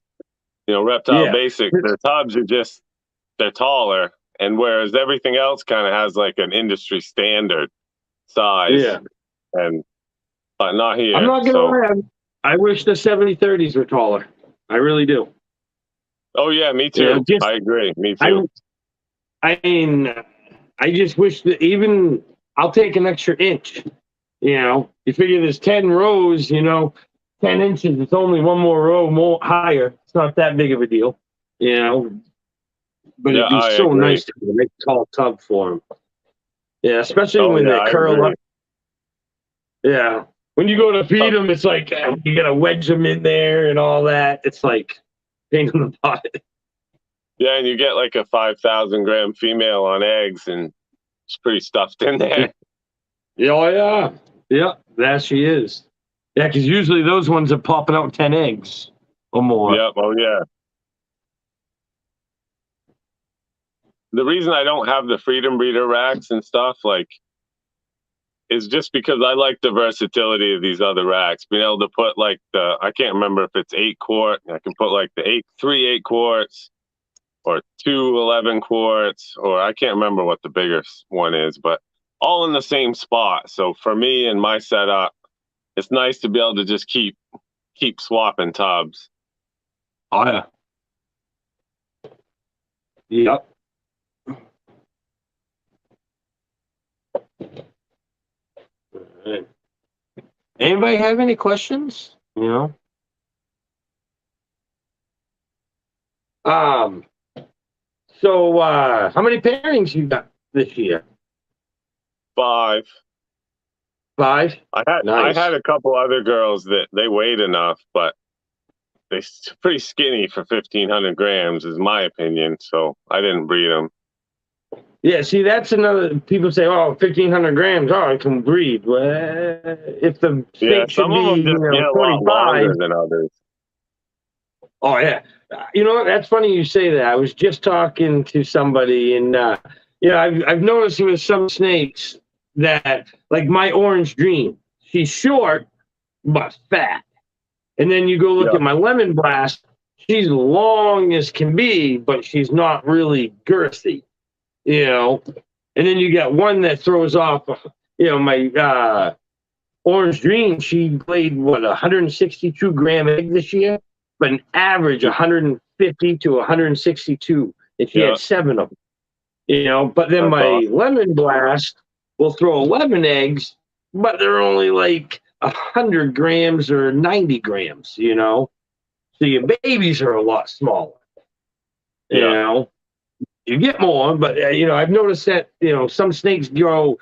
Speaker 2: Reptile
Speaker 1: Yeah,
Speaker 2: basics, their tubs are they're taller, and whereas everything else kind of has like an industry standard size,
Speaker 1: yeah.
Speaker 2: and but not
Speaker 1: I'm
Speaker 2: here.
Speaker 1: not gonna
Speaker 2: So
Speaker 1: lie. I wish the 70/30s were taller. I really do.
Speaker 2: Oh yeah, me
Speaker 1: You know,
Speaker 2: too.
Speaker 1: just
Speaker 2: I agree. Me
Speaker 1: I
Speaker 2: too.
Speaker 1: I mean, I just wish that even I'll take an extra inch. You know, you figure there's 10 rows. 10 inches. It's only one more row more higher. It's not that big of a deal. You know, but
Speaker 2: Yeah,
Speaker 1: it'd be
Speaker 2: I
Speaker 1: so
Speaker 2: agree.
Speaker 1: nice to have a nice tall tub for them. Yeah, especially
Speaker 2: Oh
Speaker 1: when
Speaker 2: yeah,
Speaker 1: they
Speaker 2: I
Speaker 1: curl
Speaker 2: agree.
Speaker 1: up. Yeah. When you go to
Speaker 2: Oh,
Speaker 1: feed them, it's like you gotta wedge them in there and all that. It's like pain in the butt.
Speaker 2: yeah, and you get like a 5,000 gram female on eggs, and it's pretty stuffed in there.
Speaker 1: Yeah, oh yeah. Yeah, there she is. Yeah, because usually those ones are popping out 10 eggs or more.
Speaker 2: Yep. Oh yeah. The reason I don't have the Freedom Breeder racks and stuff like is just because I like the versatility of these other racks. Being able to put like I can't remember if it's 8 quart. I can put like the 8 quarts or 2 11 quarts, or I can't remember what the biggest one is, but all in the same spot. So for me and my setup, it's nice to be able to just keep swapping tubs.
Speaker 1: Oh yeah. Yep. Alright. Anybody have any questions? Um, so how many pairings you got this year?
Speaker 2: 5.
Speaker 1: Five?
Speaker 2: I had
Speaker 1: Nice.
Speaker 2: a couple other girls that they weighed enough, but they're pretty skinny for 1,500 grams, is my opinion. So I didn't breed them.
Speaker 1: Yeah, see, that's another. People say, "Oh, 1,500 grams. Oh, I can breed." Well, if the
Speaker 2: Yeah,
Speaker 1: snake should
Speaker 2: some of
Speaker 1: be,
Speaker 2: them just get a lot
Speaker 1: 25.
Speaker 2: longer than others.
Speaker 1: Oh yeah. You know what? That's funny you say that. I was just talking to somebody, and I've noticed with some snakes that, like my orange dream, she's short but fat, and then you go look
Speaker 2: Yeah,
Speaker 1: at my lemon blast. She's long as can be, but she's not really girthy. You know, and then you got one that throws off. My Orange Dream, she laid what 162-gram egg this year, but an average 150 to 162, and she
Speaker 2: yeah,
Speaker 1: had 7 of them. But then
Speaker 2: that's
Speaker 1: my
Speaker 2: awesome.
Speaker 1: Lemon Blast will throw 11 eggs, but they're only like 100 grams or 90 grams. So your babies are a lot smaller. You
Speaker 2: Yeah,
Speaker 1: know, you get more, but I've noticed that some snakes grow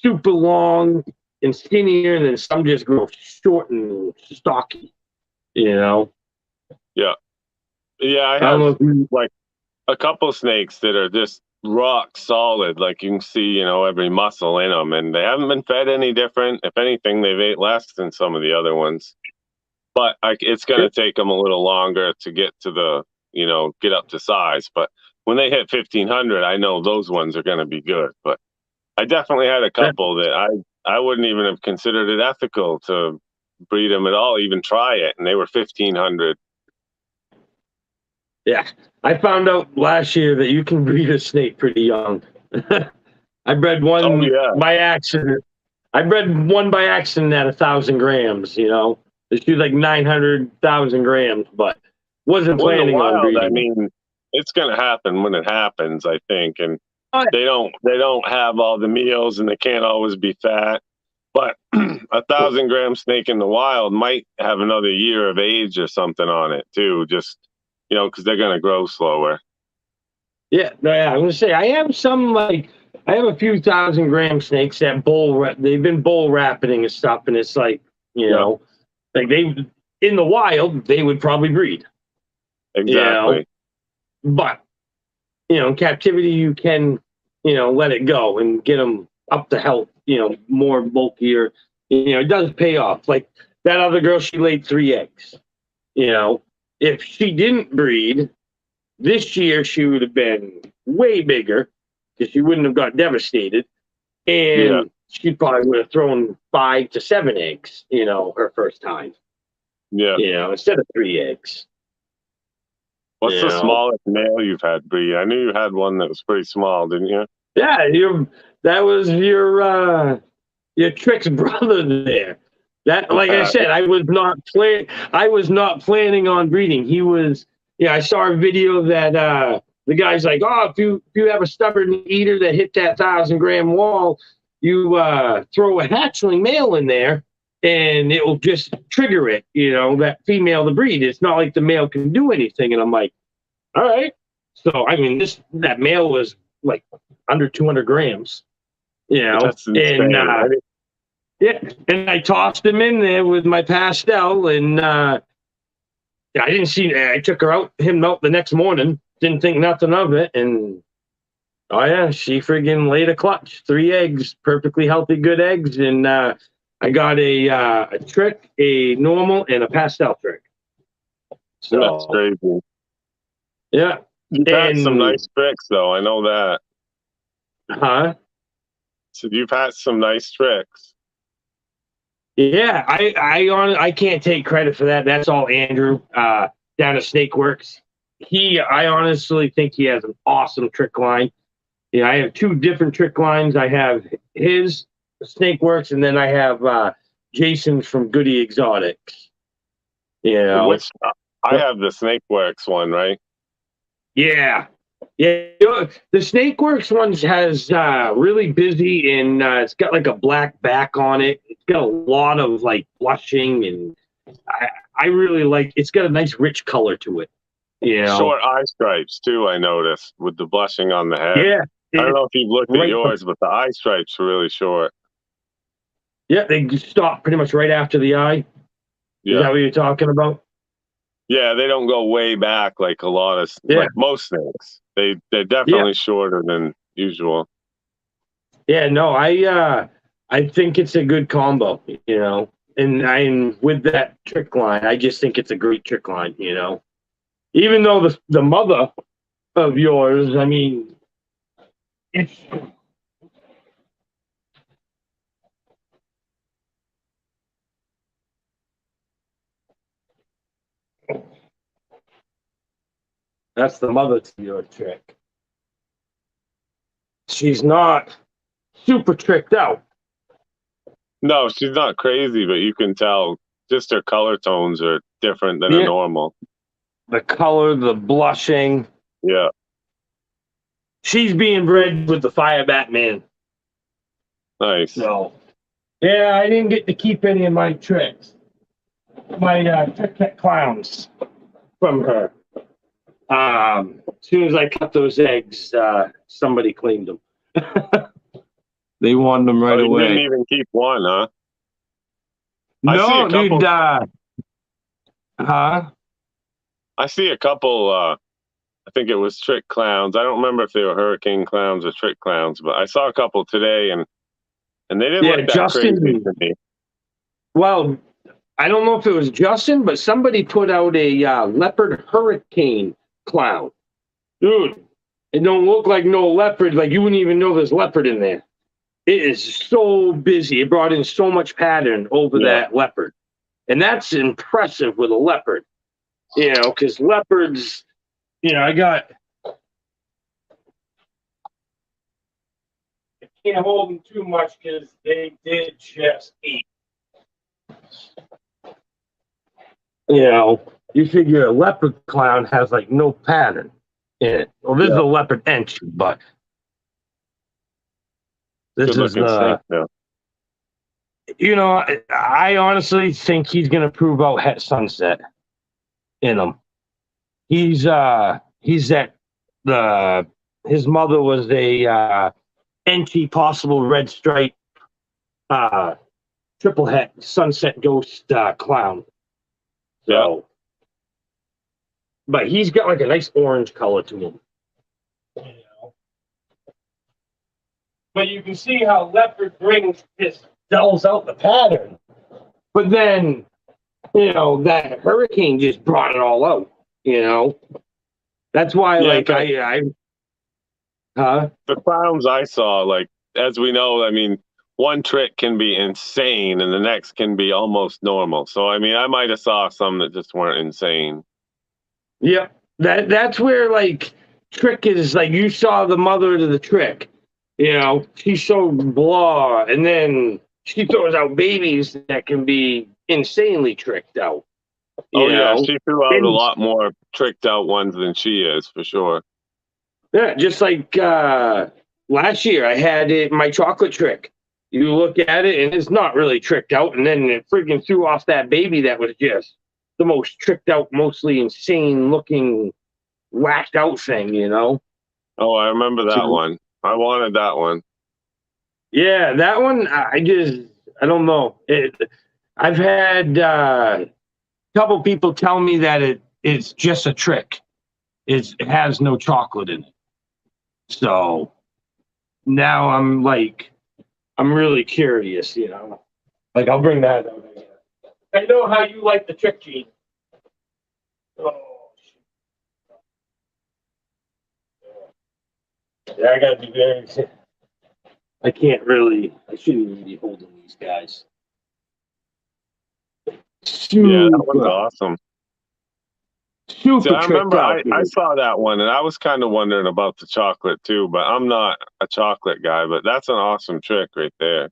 Speaker 1: super long and skinnier, and then some just grow short and stocky. You know,
Speaker 2: yeah, yeah. I
Speaker 1: I don't
Speaker 2: have
Speaker 1: know if you.
Speaker 2: like a couple snakes that are just rock solid. Like you can see, every muscle in them, and they haven't been fed any different. If anything, they've ate less than some of the other ones. But it's going to take them a little longer to get to get up to size. But when they hit 1,500, I know those ones are going to be good. But I definitely had a couple that I wouldn't even have considered it ethical to breed them at all, even try it, and they were 1,500.
Speaker 1: Yeah, I found out last year that you can breed a snake pretty young. I bred
Speaker 2: Oh
Speaker 1: one
Speaker 2: yeah,
Speaker 1: by accident. I bred one by accident at 1,000 grams. She was like 900,000 grams, but wasn't
Speaker 2: well, in the
Speaker 1: planning on
Speaker 2: wild, I
Speaker 1: breeding it.
Speaker 2: mean, it's going to happen when it happens, I think, and
Speaker 1: Oh,
Speaker 2: they don't have all the meals, and they can't always be fat. But 1,000 gram snake in the wild might have another year of age or something on it too, just because they're going to grow slower.
Speaker 1: yeah, no, yeah. I'm gonna say I have some like I have a few 1,000-gram snakes that they've been bull rapiding and stuff, and it's like you
Speaker 2: Yep,
Speaker 1: know, like they in the wild they would probably breed, you know,
Speaker 2: exactly.
Speaker 1: but in captivity you can let it go and get them up to health, more bulkier. It does pay off. Like that other girl, she laid 3 eggs. You know, if she didn't breed this year, she would have been way bigger because she wouldn't have got devastated,
Speaker 2: Yeah,
Speaker 1: and she probably would have thrown 5 to 7 eggs. Her first time.
Speaker 2: yeah.
Speaker 1: Instead of 3 eggs.
Speaker 2: What's
Speaker 1: You
Speaker 2: the
Speaker 1: know,
Speaker 2: smallest male you've had breed? I knew you had one that was pretty small, didn't you?
Speaker 1: yeah, that was your Trick's brother there. That, like I said, I was not planning on breeding. He was, yeah. I saw a video that the guy's like, oh, if you have a stubborn eater that hit that 1,000-gram wall, you throw a hatchling male in there, and it will just trigger it. You know, that female to breed. It's not like the male can do anything. And I'm like, all right. So I mean, that male was like under 200 grams. You know,
Speaker 2: That's insane.
Speaker 1: yeah, and I tossed him in there with my pastel, and I didn't see. I took him out the next morning. Didn't think nothing of it, and oh yeah, she friggin' laid a clutch, 3 eggs, perfectly healthy, good eggs, and I got a trick, a normal, and a pastel trick. So
Speaker 2: That's crazy.
Speaker 1: Yeah,
Speaker 2: You've had some nice tricks, though. I know that.
Speaker 1: Huh?
Speaker 2: So you've had some nice tricks.
Speaker 1: Yeah, I can't take credit for that. That's all Andrew down at Snakeworks. I honestly think he has an awesome trick line. Yeah, I have 2 different trick lines. I have his Snakeworks, and then I have Jason's from Goody Exotics. You know,
Speaker 2: I have the Snakeworks one, right?
Speaker 1: Yeah. The Snakeworks one has really busy, and it's got like a black back on it. It's got a lot of like blushing, and I really like. It's got a nice rich color to it. You know?
Speaker 2: Short eye stripes too. I noticed with the blushing on the head.
Speaker 1: Yeah.
Speaker 2: I don't know if you've looked at yours, but the eye stripes are really short.
Speaker 1: Yeah, they stop pretty much right after the eye.
Speaker 2: Yeah.
Speaker 1: Is that what you're talking about?
Speaker 2: Yeah, they don't go way back like a lot of like most snakes. They're definitely shorter than usual.
Speaker 1: Yeah, no, I think it's a good combo, you know. And with that trick line, I just think it's a great trick line, you know. Even though the mother of yours, I mean, it's that's the mother to your trick. She's not super tricked out.
Speaker 2: No, she's not crazy, but you can tell just her color tones are different than a normal.
Speaker 1: The color, the blushing.
Speaker 2: Yeah.
Speaker 1: She's being bred with the Fire Batman.
Speaker 2: Nice.
Speaker 1: So, yeah, I didn't get to keep any of my tricks. My trick clowns from her. As soon as I cut those eggs, somebody claimed them. They wanted them right away.
Speaker 2: You didn't even keep one, huh?
Speaker 1: No, dude.
Speaker 2: I see a couple. I think it was trick clowns. I don't remember if they were hurricane clowns or trick clowns, but I saw a couple today, and they didn't look that crazy to me.
Speaker 1: Well, I don't know if it was Justin, but somebody put out a leopard hurricane clown. Dude, it don't look like no leopard. Like, you wouldn't even know there's leopard in there. It is so busy. It brought in so much pattern over that leopard. And that's impressive with a leopard. You know, because leopards, you know, I can't hold them too much because they did just eat. You know, you figure a leopard clown has like no pattern in it. Well, this is a leopard entry, but this is you know, I honestly think he's gonna prove out Het Sunset in him. He's that his mother was a NT possible red stripe triple het sunset ghost clown. So, but he's got like a nice orange color to him. You know? But you can see how leopard dulls out the pattern. But then, you know, that hurricane just brought it all out. You know, that's why, the
Speaker 2: clowns I saw, like, as we know, I mean, one trick can be insane and the next can be almost normal. So, I mean, I might have saw some that just weren't insane.
Speaker 1: Yeah, that's where, like, trick is, like, you saw the mother to the trick. You know, she's so blah, and then she throws out babies that can be insanely tricked out.
Speaker 2: Oh
Speaker 1: You
Speaker 2: yeah,
Speaker 1: know,
Speaker 2: she threw out a
Speaker 1: and
Speaker 2: lot more tricked out ones than she is for sure.
Speaker 1: yeah, just like last year, I had it my chocolate trick. You look at it, and it's not really tricked out, and then it freaking threw off that baby that was just the most tricked out, mostly insane looking, whacked out thing. You know.
Speaker 2: Oh, I remember that
Speaker 1: So,
Speaker 2: one. I wanted that one.
Speaker 1: yeah, that one. I don't know. I've had a couple people tell me that it's just a trick. It has no chocolate in it. So now I'm really curious, you know. Like I'll bring that out again. I know how you like the trick, Gene. Oh, yeah, I gotta be very. I can't really. I shouldn't even be holding these guys.
Speaker 2: Yeah, that one's
Speaker 1: Super,
Speaker 2: awesome. See,
Speaker 1: super
Speaker 2: I
Speaker 1: tricked
Speaker 2: remember
Speaker 1: out,
Speaker 2: I
Speaker 1: dude.
Speaker 2: saw that one and I was kind of wondering about the chocolate too, but I'm not a chocolate guy, but that's an awesome trick right there.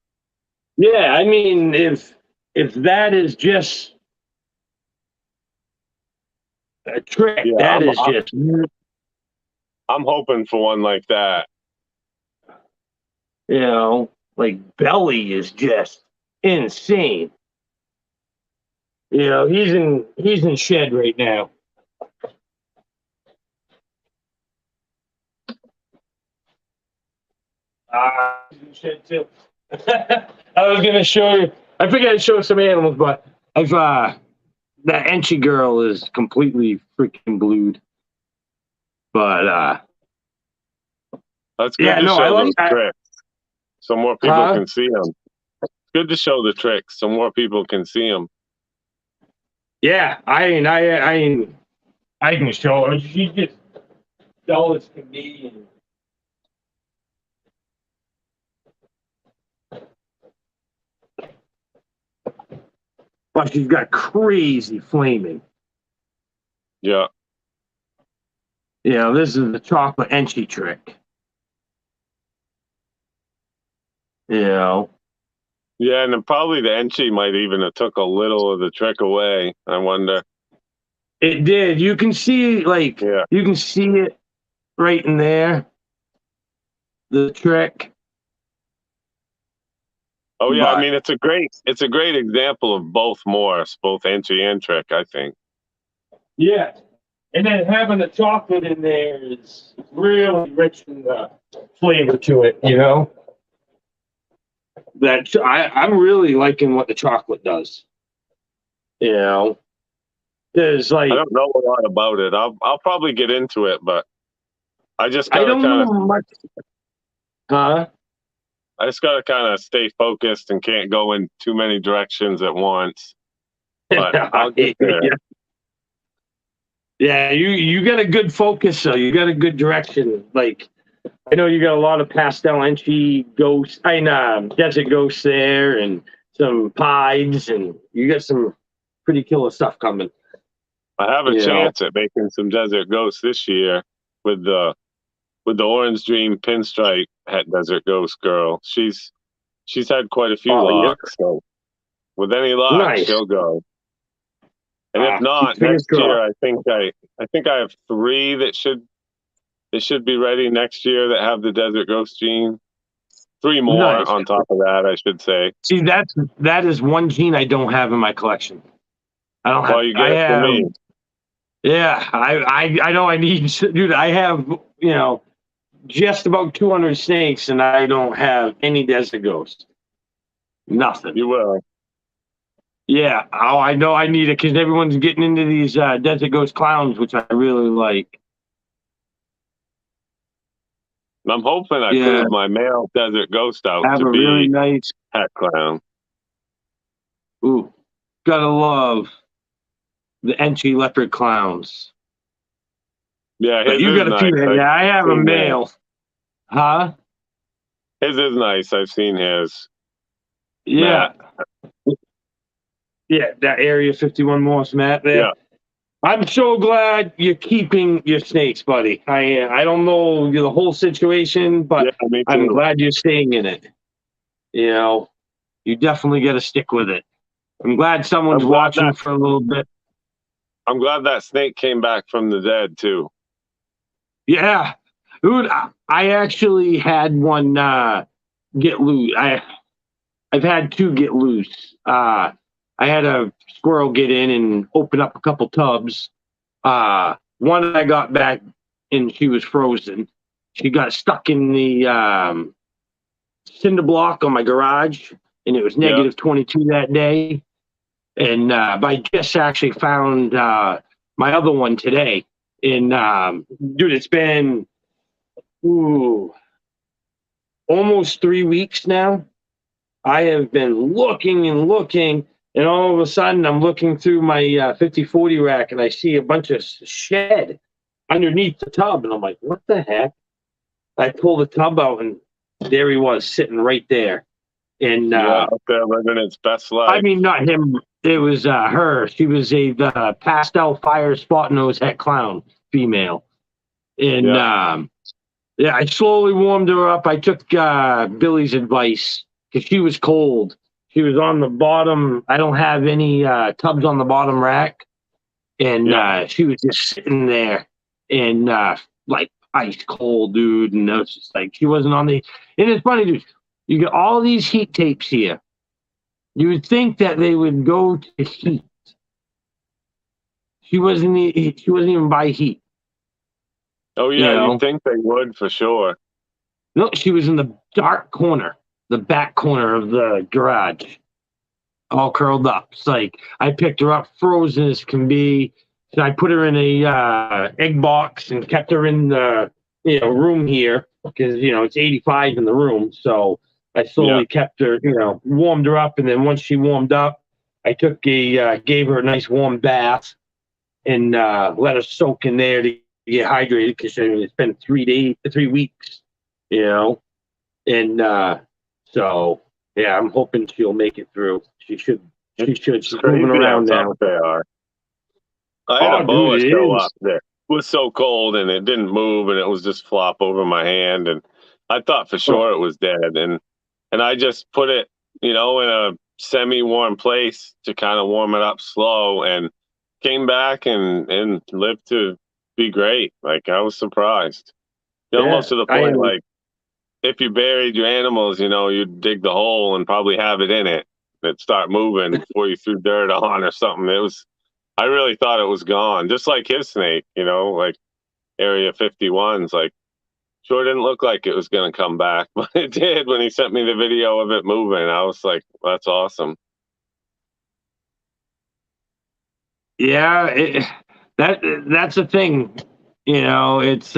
Speaker 1: Yeah, I mean, if that is just a trick,
Speaker 2: Yeah,
Speaker 1: that is just
Speaker 2: I'm hoping for one like that.
Speaker 1: you know, like Belly is just insane. You know, he's in shed right now. He's in shed too. I was gonna show you. I figured I'd show some animals, but I've that Enchi girl is completely freaking blued. But
Speaker 2: That's good
Speaker 1: yeah,
Speaker 2: to
Speaker 1: no, I
Speaker 2: show
Speaker 1: like
Speaker 2: those
Speaker 1: that.
Speaker 2: tricks so more people
Speaker 1: Huh?
Speaker 2: can see them. It's good to show the tricks so more people can see them.
Speaker 1: Yeah, I can show her. She's just dull as can be. And but she's got crazy flaming.
Speaker 2: Yeah.
Speaker 1: You know, this is the chocolate Enchi trick. You know,
Speaker 2: Yeah, and then probably the Enchi might even have took a little of the trick away. I wonder.
Speaker 1: it did. You can see, like,
Speaker 2: Yeah.
Speaker 1: you can see it right in there, the trick.
Speaker 2: Oh yeah, I
Speaker 1: But
Speaker 2: mean it's a great example of both Morse, both Enchi and trick, I think.
Speaker 1: yeah, and then having the chocolate in there is really rich in the flavor to it. You know, I'm really liking what the chocolate does. You know, there's
Speaker 2: I
Speaker 1: like
Speaker 2: don't know a lot about it. I'll probably get into it, but I just
Speaker 1: I
Speaker 2: gotta
Speaker 1: don't
Speaker 2: kind of
Speaker 1: know much. Huh?
Speaker 2: I just gotta kind of stay focused and can't go in too many directions at once. But I'll get there.
Speaker 1: Yeah. Yeah, you got a good focus, so you got a good direction. Like I know you got a lot of pastel entry ghosts, desert ghosts there, and some pies, and you got some pretty killer stuff coming.
Speaker 2: I have a
Speaker 1: You know,
Speaker 2: chance at making some Desert Ghosts this year with the Orange Dream Pinstripe Het Desert Ghost girl. She's had quite a few
Speaker 1: oh yeah,
Speaker 2: locks, so with any luck,
Speaker 1: nice.
Speaker 2: she'll go. And if not,
Speaker 1: Fingers
Speaker 2: next year
Speaker 1: crossed.
Speaker 2: I think I have three that should be ready next year that have the Desert Ghost gene. Three more
Speaker 1: Nice.
Speaker 2: on top of that, I should say.
Speaker 1: See, that is one gene I don't have in my collection. I don't have.
Speaker 2: Well, you
Speaker 1: I
Speaker 2: get it from
Speaker 1: have.
Speaker 2: me.
Speaker 1: Yeah, I know I need, dude. I have just about 200 snakes, and I don't have any desert ghosts. Nothing.
Speaker 2: You will.
Speaker 1: Yeah. Oh, I know I need it because everyone's getting into these desert ghost clowns, which I really like.
Speaker 2: I'm hoping I
Speaker 1: Yeah.
Speaker 2: prove my male Desert Ghost out
Speaker 1: Have
Speaker 2: to
Speaker 1: a really
Speaker 2: be
Speaker 1: nice.
Speaker 2: Het Clown.
Speaker 1: Ooh, gotta love the Enchi leopard clowns.
Speaker 2: Yeah,
Speaker 1: But
Speaker 2: his
Speaker 1: you
Speaker 2: is
Speaker 1: got a few.
Speaker 2: nice. I've
Speaker 1: Yeah, I have a
Speaker 2: seen his.
Speaker 1: male. Huh?
Speaker 2: His is nice. I've seen his.
Speaker 1: Yeah.
Speaker 2: Matt.
Speaker 1: Yeah, that Area 51 Moss Matt there.
Speaker 2: Yeah.
Speaker 1: I'm so glad you're keeping your snakes, buddy. I don't know the whole situation,
Speaker 2: Yeah,
Speaker 1: but
Speaker 2: me
Speaker 1: I'm
Speaker 2: too.
Speaker 1: glad you're staying in it. You know, You definitely got to stick with it. I'm glad someone's
Speaker 2: I'm glad
Speaker 1: watching
Speaker 2: that
Speaker 1: for a little bit.
Speaker 2: I'm glad that snake came back from the dead too.
Speaker 1: Yeah, dude, I actually had one get loose. I've had two get loose. I had a squirrel get in and open up a couple tubs. One I got back and she was frozen. She got stuck in the cinder block on my garage, and it was
Speaker 2: Yeah,
Speaker 1: negative 22 that day. And but I just actually found my other one today. And dude, it's been almost 3 weeks now. I have been looking and looking, and all of a sudden I'm looking through my 50/40 rack, and I see a bunch of shed underneath the tub, and I'm like, what the heck? I pull the tub out, and there he was sitting right there. And
Speaker 2: yeah, up there living its best
Speaker 1: I
Speaker 2: life.
Speaker 1: mean, not him. It was her. She was the pastel fire spot nose het clown female. And
Speaker 2: Yeah,
Speaker 1: yeah, I slowly warmed her up. I took Billy's advice because she was cold. She was on the bottom. I don't have any tubs on the bottom rack. And
Speaker 2: yeah.
Speaker 1: she was just sitting there and like ice cold, dude. And it was just like she wasn't on the. And it's funny, dude. You get all these heat tapes here. You would think that they would go to heat. She wasn't. She wasn't even by heat.
Speaker 2: Oh
Speaker 1: You
Speaker 2: yeah, you'd
Speaker 1: know.
Speaker 2: think they would for sure.
Speaker 1: No, she was in the dark corner, the back corner of the garage, all curled up. It's like I picked her up, frozen as can be. So I put her in a egg box and kept her in the room here because it's 85 in the room. So I
Speaker 2: Yeah,
Speaker 1: slowly kept her, warmed her up, and then once she warmed up, I gave her a nice warm bath and let her soak in there to get hydrated because it's been 3 weeks, you know. And so yeah, I'm hoping she'll make it through. She should. She should.
Speaker 2: it's
Speaker 1: She's moving
Speaker 2: crazy how
Speaker 1: around
Speaker 2: tough
Speaker 1: now.
Speaker 2: they are. I had a
Speaker 1: Oh, dude,
Speaker 2: boa
Speaker 1: it
Speaker 2: show
Speaker 1: is.
Speaker 2: up there. It was so cold and it didn't move and it was just flop over my hand and I thought for
Speaker 1: Oh,
Speaker 2: sure it was dead and I just put it, in a semi-warm place to kind of warm it up slow and came back and lived to be great. Like I was surprised.
Speaker 1: yeah,
Speaker 2: Almost to the
Speaker 1: I
Speaker 2: point
Speaker 1: am.
Speaker 2: like if you buried your animals, you'd dig the hole and probably have it in it. It'd start moving before you threw dirt on or something. I really thought it was gone, just like his snake, like Area 51's. Like, sure didn't look like it was going to come back, but it did when he sent me the video of it moving. I was like, that's awesome.
Speaker 1: Yeah, that's the thing. It's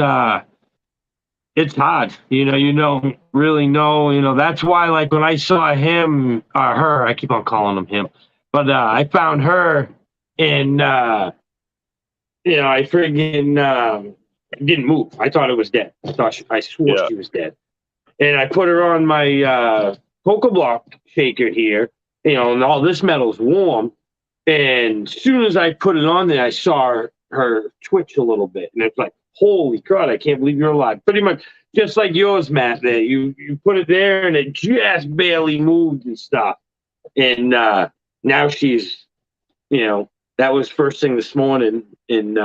Speaker 1: hard. You don't really know. That's why, like, when I saw him or her, I keep on calling him him, but I found her and I friggin' didn't move. I thought it was dead. I swore
Speaker 2: Yeah.
Speaker 1: she was dead. And I put her on my cocoa block shaker here, and all this metal's warm. And as soon as I put it on there, I saw her twitch a little bit, and it's like, holy crud! I can't believe you're alive. Pretty much just like yours, Matt. There, you put it there, and it just barely moved and stuff. And now she's, that was first thing this morning, and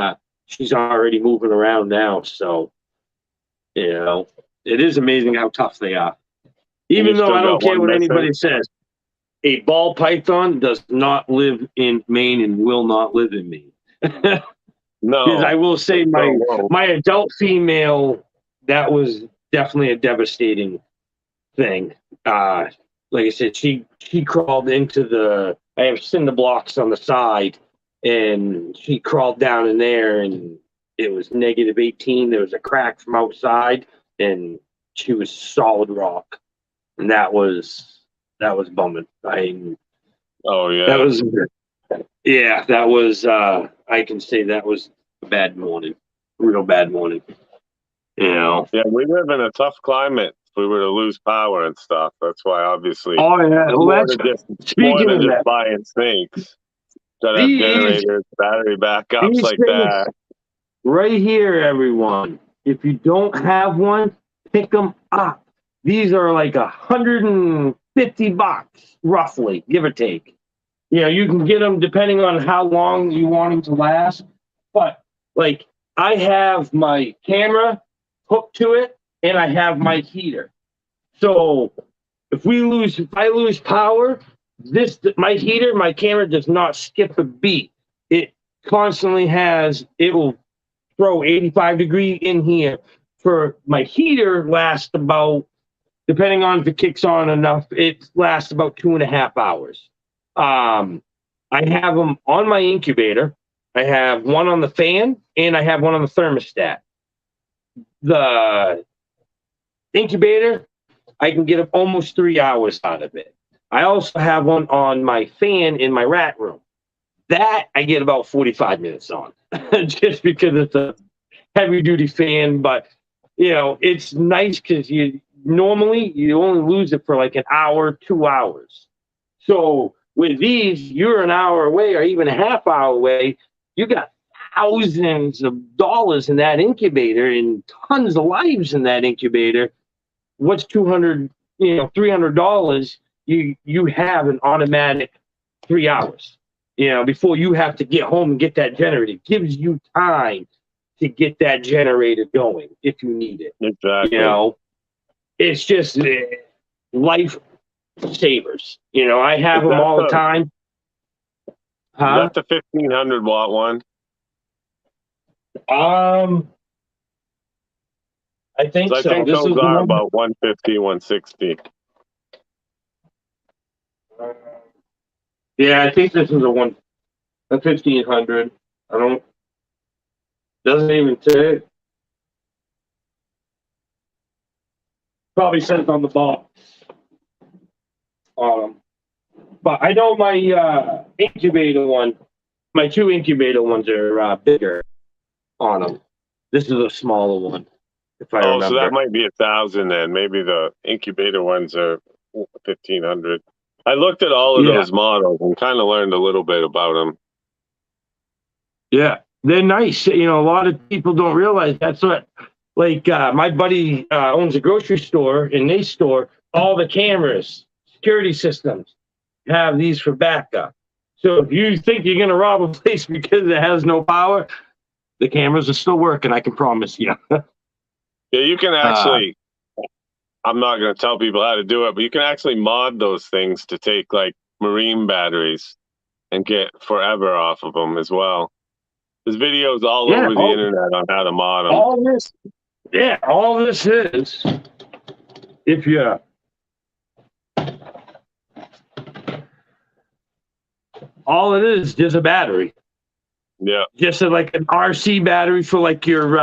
Speaker 1: she's already moving around now. So, it is amazing how tough they are.
Speaker 2: And you
Speaker 1: Even though
Speaker 2: still
Speaker 1: I don't
Speaker 2: got
Speaker 1: care
Speaker 2: one
Speaker 1: what
Speaker 2: missing?
Speaker 1: anybody says, a ball python does not live in Maine and will not live in Maine. Because
Speaker 2: No.
Speaker 1: I will say
Speaker 2: No.
Speaker 1: my adult female, that was definitely a devastating thing. Like I said, she crawled into I have cinder blocks on the side, and she crawled down in there, and it was negative 18. There was a crack from outside, and she was solid rock, and that was bumming.
Speaker 2: Oh,
Speaker 1: That
Speaker 2: yeah.
Speaker 1: was yeah, that was I can say that was a bad morning, real bad morning.
Speaker 2: Yeah, we live in a tough climate if we were to lose power and stuff. That's why, obviously,
Speaker 1: Oh yeah, well
Speaker 2: more
Speaker 1: that's
Speaker 2: than just more
Speaker 1: speaking
Speaker 2: than
Speaker 1: of
Speaker 2: just
Speaker 1: that.
Speaker 2: buying snakes. Got to have
Speaker 1: These
Speaker 2: generators, battery backups
Speaker 1: these
Speaker 2: like
Speaker 1: things
Speaker 2: that.
Speaker 1: right here, everyone. If you don't have one, pick them up. These are like $50, roughly, give or take. You know, you can get them depending on how long you want them to last. But like, I have my camera hooked to it, and I have my heater. So if I lose power, my heater, my camera does not skip a beat. It constantly it will throw 85 degree in here. For my heater lasts about, depending on if it kicks on enough, it lasts about 2.5 hours. I have them on my incubator. I have one on the fan, and I have one on the thermostat. The incubator, I can get almost 3 hours out of it. I also have one on my fan in my rat room. That I get about 45 minutes on, just because it's a heavy duty fan. But you know, it's nice because you only lose it for like an hour, 2 hours. So with these, you're an hour away or even a half hour away. You got thousands of dollars in that incubator and tons of lives in that incubator. What's $300? You have an automatic 3 hours. Before you have to get home and get that generator. It gives you time to get that generator going if you need it.
Speaker 2: Exactly.
Speaker 1: It's just life savers. I have them all the time.
Speaker 2: Is that the 1500-watt one?
Speaker 1: I think so.
Speaker 2: I think those are about 150, 160.
Speaker 1: Yeah, I think this is a 1500. Doesn't even say. Probably says on the box. But I know my incubator one, my two incubator ones are bigger on them. This is a smaller one, if I remember.
Speaker 2: So that might be 1,000 then. Maybe the incubator ones are 1,500. I looked at all of those models and kind of learned a little bit about them.
Speaker 1: Yeah, they're nice. A lot of people don't realize that's what. Like my buddy owns a grocery store, and they store all the cameras, security systems, have these for backup. So if you think you're going to rob a place because it has no power, the cameras are still working, I can promise you.
Speaker 2: Yeah, you can actually, I'm not going to tell people how to do it, but you can actually mod those things to take like marine batteries and get forever off of them as well. There's videos all over the internet on how to mod them.
Speaker 1: All this is, if you all it is just a battery.
Speaker 2: Yeah.
Speaker 1: Just like an RC battery for like your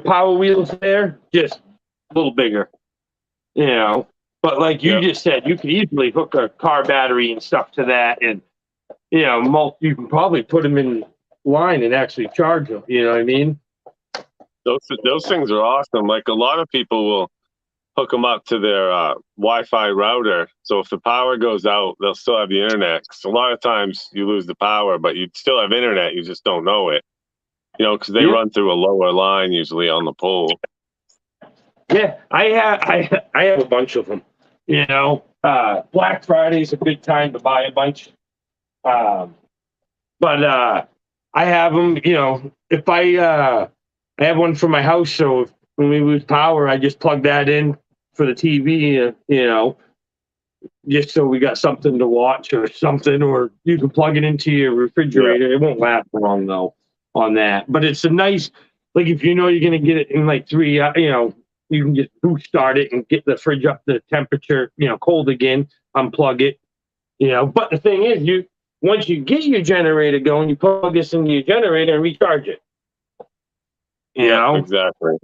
Speaker 1: power wheels there, just a little bigger. But like you just said, you could easily hook a car battery and stuff to that, and you can probably put them in line and actually charge them. You know what I mean?
Speaker 2: Those things are awesome. Like a lot of people will hook them up to their Wi-Fi router. So if the power goes out, they'll still have the internet. 'Cause a lot of times you lose the power, but you still have internet. You just don't know it. Because they run through a lower line usually on the pole.
Speaker 1: Yeah, I have a bunch of them. Black Friday is a good time to buy a bunch. But I have them. If I have one for my house, so when we lose power, I just plug that in for the TV. Just so we got something to watch or something, or you can plug it into your refrigerator. Yeah. It won't last long though on that, but it's a nice, like if you're going to get it in like 3, you can just boost start it and get the fridge up to temperature, cold again, unplug it, but the thing is once you get your generator going, you plug this into your generator and recharge it.
Speaker 2: Exactly.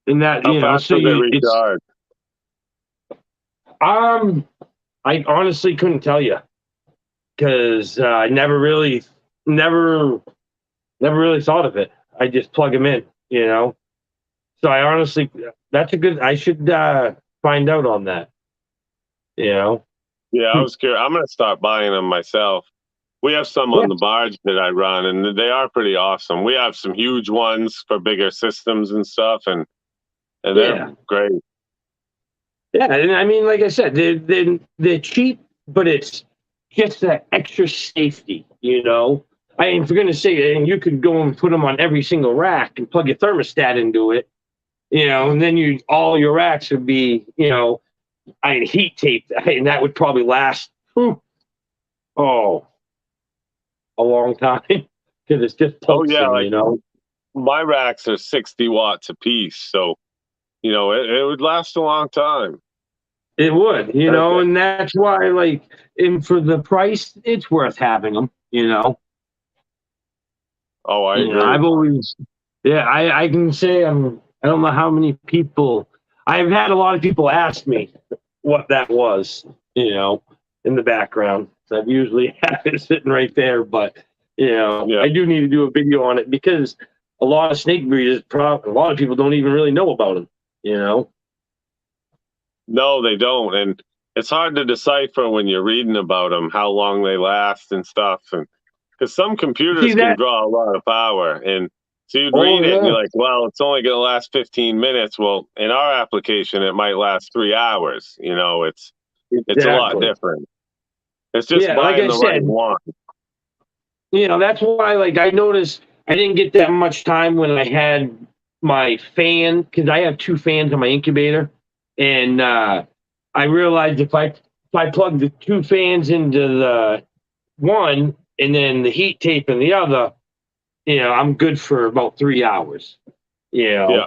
Speaker 1: And that,
Speaker 2: How fast does it recharge?
Speaker 1: I honestly couldn't tell you because I never really thought of it. I just plug them in, So I honestly, I should find out on that,
Speaker 2: Yeah, I was curious. I'm going to start buying them myself. We have some on the barge that I run, and they are pretty awesome. We have some huge ones for bigger systems and stuff, and they're great.
Speaker 1: Yeah, and I mean, like I said, they're cheap, but it's just that extra safety, you know. I mean, for goodness sake, and you could go and put them on every single rack and plug your thermostat into it, you know, and then all your racks would be, you know, I mean, heat tape, and that would probably last, whew, oh, a long time because it's just
Speaker 2: Oh yeah,
Speaker 1: tungsten,
Speaker 2: like
Speaker 1: you know.
Speaker 2: my racks are 60 watts a piece, so you know it would last a long time.
Speaker 1: It would, you know,
Speaker 2: Okay.
Speaker 1: and that's why, like, and for the price, it's worth having them, you know.
Speaker 2: Oh, I
Speaker 1: You know,
Speaker 2: agree.
Speaker 1: I've always, yeah, I can say I don't know how many people, I've had a lot of people ask me what that was, you know, in the background. So I've usually have it sitting right there, but, you know,
Speaker 2: Yeah.
Speaker 1: I do need to do a video on it because a lot of snake breeders, a lot of people don't even really know about them, you know.
Speaker 2: No, they don't, and it's hard to decipher when you're reading about them how long they last and stuff, and because some
Speaker 1: See
Speaker 2: computers can
Speaker 1: that?
Speaker 2: draw a lot of power, and so you'd
Speaker 1: Oh,
Speaker 2: read it and you're
Speaker 1: yeah.
Speaker 2: like, well, it's only going to last 15 minutes. Well, in our application, it might last 3 hours. You know, it's a lot
Speaker 1: Exactly.
Speaker 2: different. It's just
Speaker 1: Yeah, like
Speaker 2: buying
Speaker 1: I
Speaker 2: the right
Speaker 1: said,
Speaker 2: one.
Speaker 1: you know, that's why, like, I noticed I didn't get that much time when I had my fan because I have two fans on my incubator, and I realized if I plug the two fans into the one and then the heat tape in the other, you know, I'm good for about 3 hours. You
Speaker 2: Yeah,
Speaker 1: know,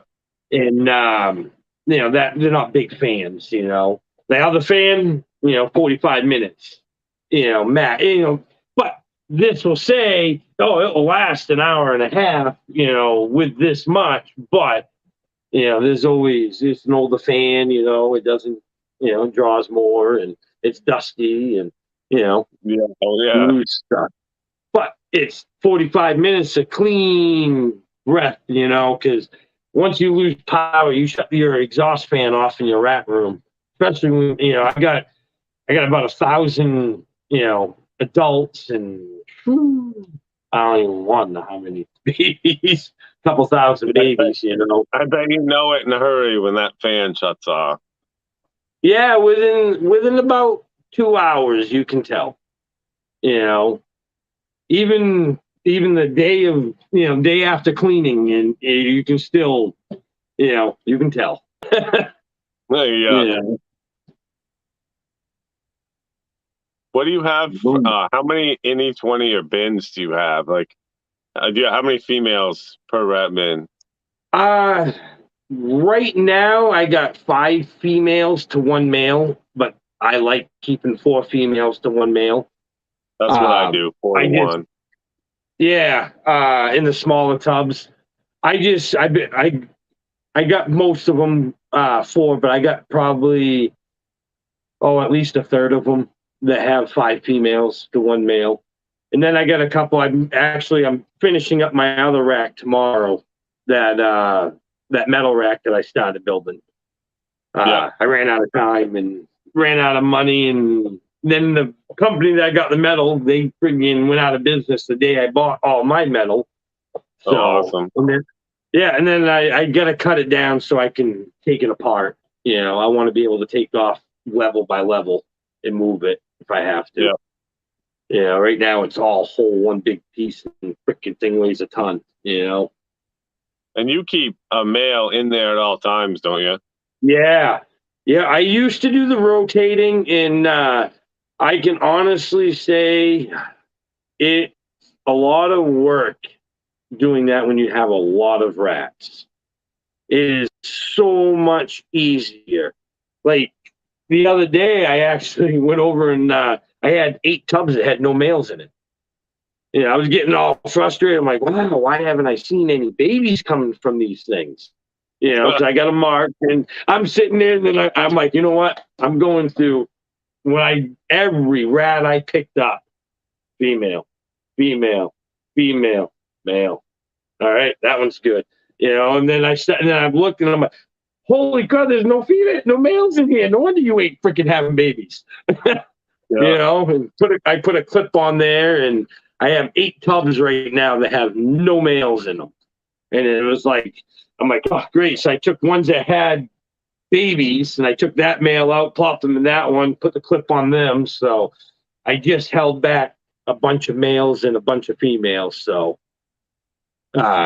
Speaker 1: and you know that they're not big fans. You know, the other fan, you know, 45 minutes. You know, Matt. You know, but this will say, oh, it will last an hour and a half. You know, with this much, but you know, there's always it's an older fan. You know, it doesn't. You know, draws more and it's dusty and you know,
Speaker 2: yeah, oh
Speaker 1: you
Speaker 2: yeah,
Speaker 1: lose stuff. But it's 45 minutes of clean breath, you know, because once you lose power, you shut your exhaust fan off in your rat room. Especially when, you know, I got about 1,000, you know, adults and whew, I don't even want to know how many babies, couple thousand
Speaker 2: yeah.
Speaker 1: babies, you know.
Speaker 2: I bet you know it in a hurry when that fan shuts off.
Speaker 1: Yeah, within about 2 hours you can tell, you know. Even the day of day after cleaning and you can still you can tell.
Speaker 2: Yeah.
Speaker 1: Yeah.
Speaker 2: What do you have? How many in each one of your bins do you have? Like, how many females per rat bin?
Speaker 1: uh right now I got 5 females to 1 male, but I like keeping 4 females to 1 male.
Speaker 2: That's what I do, four
Speaker 1: I
Speaker 2: to
Speaker 1: just
Speaker 2: one.
Speaker 1: yeah, in the smaller tubs. I got most of them 4, but I got probably at least a third of them that have 5 females to 1 male. And then I got a couple. I'm finishing up my other rack tomorrow. That metal rack that I started building.
Speaker 2: Yeah.
Speaker 1: I ran out of time and ran out of money, and then the company that got the metal, they freaking went out of business the day I bought all my metal.
Speaker 2: Oh,
Speaker 1: So
Speaker 2: awesome.
Speaker 1: and then I got to cut it down so I can take it apart. You know, I want to be able to take off level by level and move it if I have to.
Speaker 2: Yeah.
Speaker 1: Yeah, right now it's all whole one big piece and freaking thing weighs a ton, you know?
Speaker 2: And you keep a male in there at all times, don't you?
Speaker 1: Yeah. Yeah, I used to do the rotating and I can honestly say it's a lot of work doing that when you have a lot of rats. It is so much easier. Like the other day I actually went over and I had 8 tubs that had no males in it. You know, I was getting all frustrated. I'm like, wow, why haven't I seen any babies coming from these things? You know, because I got a mark and I'm sitting there and then I'm like, you know what? I'm going through every rat I picked up, female, female, female, male. All right, that one's good. You know, and then I've looked and I'm like, holy crap, there's no female, no males in here. No wonder you ain't freaking having babies.
Speaker 2: Yeah.
Speaker 1: You know, and I put a clip on there, and I have 8 tubs right now that have no males in them. And it was like, I'm like, oh, great. So I took ones that had babies, and I took that male out, plopped them in that one, put the clip on them. So I just held back a bunch of males and a bunch of females. So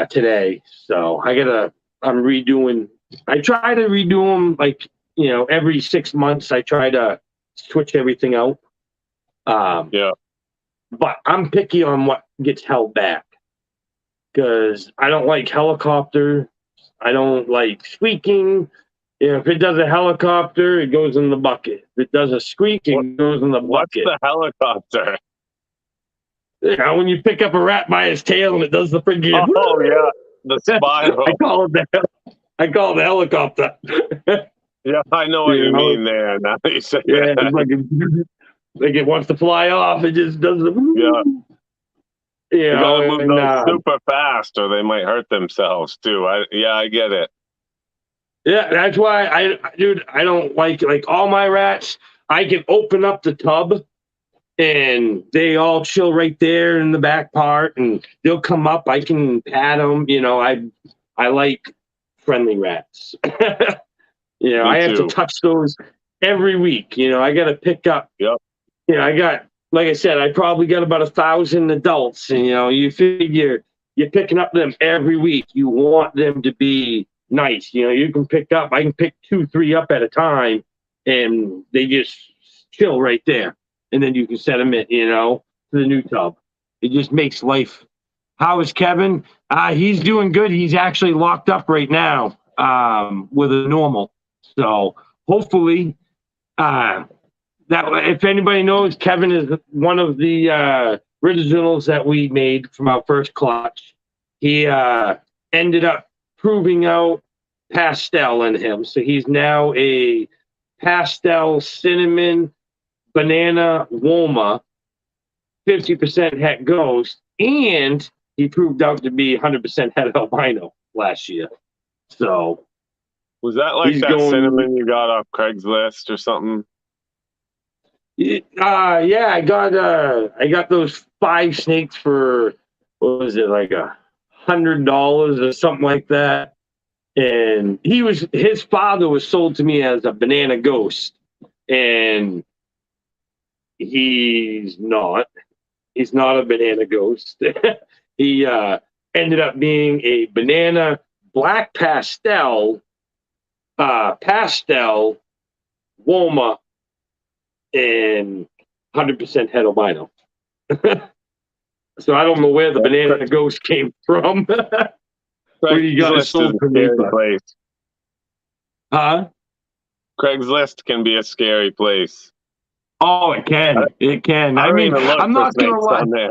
Speaker 1: today, so I'm redoing. I try to redo them like every 6 months. I try to switch everything out.
Speaker 2: Yeah.
Speaker 1: But I'm picky on what gets held back because I don't like helicopter. I don't like squeaking. If it does a helicopter, it goes in the bucket. If it does a squeak, it goes in the
Speaker 2: What's
Speaker 1: bucket.
Speaker 2: the helicopter?
Speaker 1: When you pick up a rat by his tail and it does the friggin'
Speaker 2: Oh yeah, the spiral.
Speaker 1: I call it the helicopter.
Speaker 2: Yeah, I know what you mean there. Now that you say
Speaker 1: Yeah,
Speaker 2: that.
Speaker 1: it's like it wants to fly off. It just does the.
Speaker 2: Yeah. You gotta move
Speaker 1: and,
Speaker 2: those super fast, or they might hurt themselves too. I get it.
Speaker 1: yeah, that's why I don't like all my rats. I can open up the tub and they all chill right there in the back part, and they'll come up. I can pat them. I like friendly rats. I have to touch those every week. I got to pick up.
Speaker 2: Yep.
Speaker 1: I got, like I said, I probably got about 1,000 adults, and you figure you're picking up them every week. You want them to be nice. I can pick 2, 3 up at a time, and they just chill right there. And then you can set them in, to the new tub. It just makes life. How is Kevin? He's doing good. He's actually locked up right now with a normal. So hopefully, that if anybody knows, Kevin is one of the originals that we made from our first clutch. He ended up proving out pastel in him. So he's now a pastel cinnamon banana Woma, 50% het ghost, and he proved out to be 100% het albino last year. So
Speaker 2: was that like that cinnamon you got off Craigslist or something?
Speaker 1: Yeah, I got those 5 snakes for, what was it, like $100 or something like that. And his father was sold to me as a banana ghost, and he's not a banana ghost. He ended up being a banana black pastel Woma and 100% het albino. So I don't know where the banana ghost came from. Where you got it sold for me. Huh?
Speaker 2: Craigslist can be a scary place.
Speaker 1: Oh, it can. It can. I mean, I'm not gonna lie.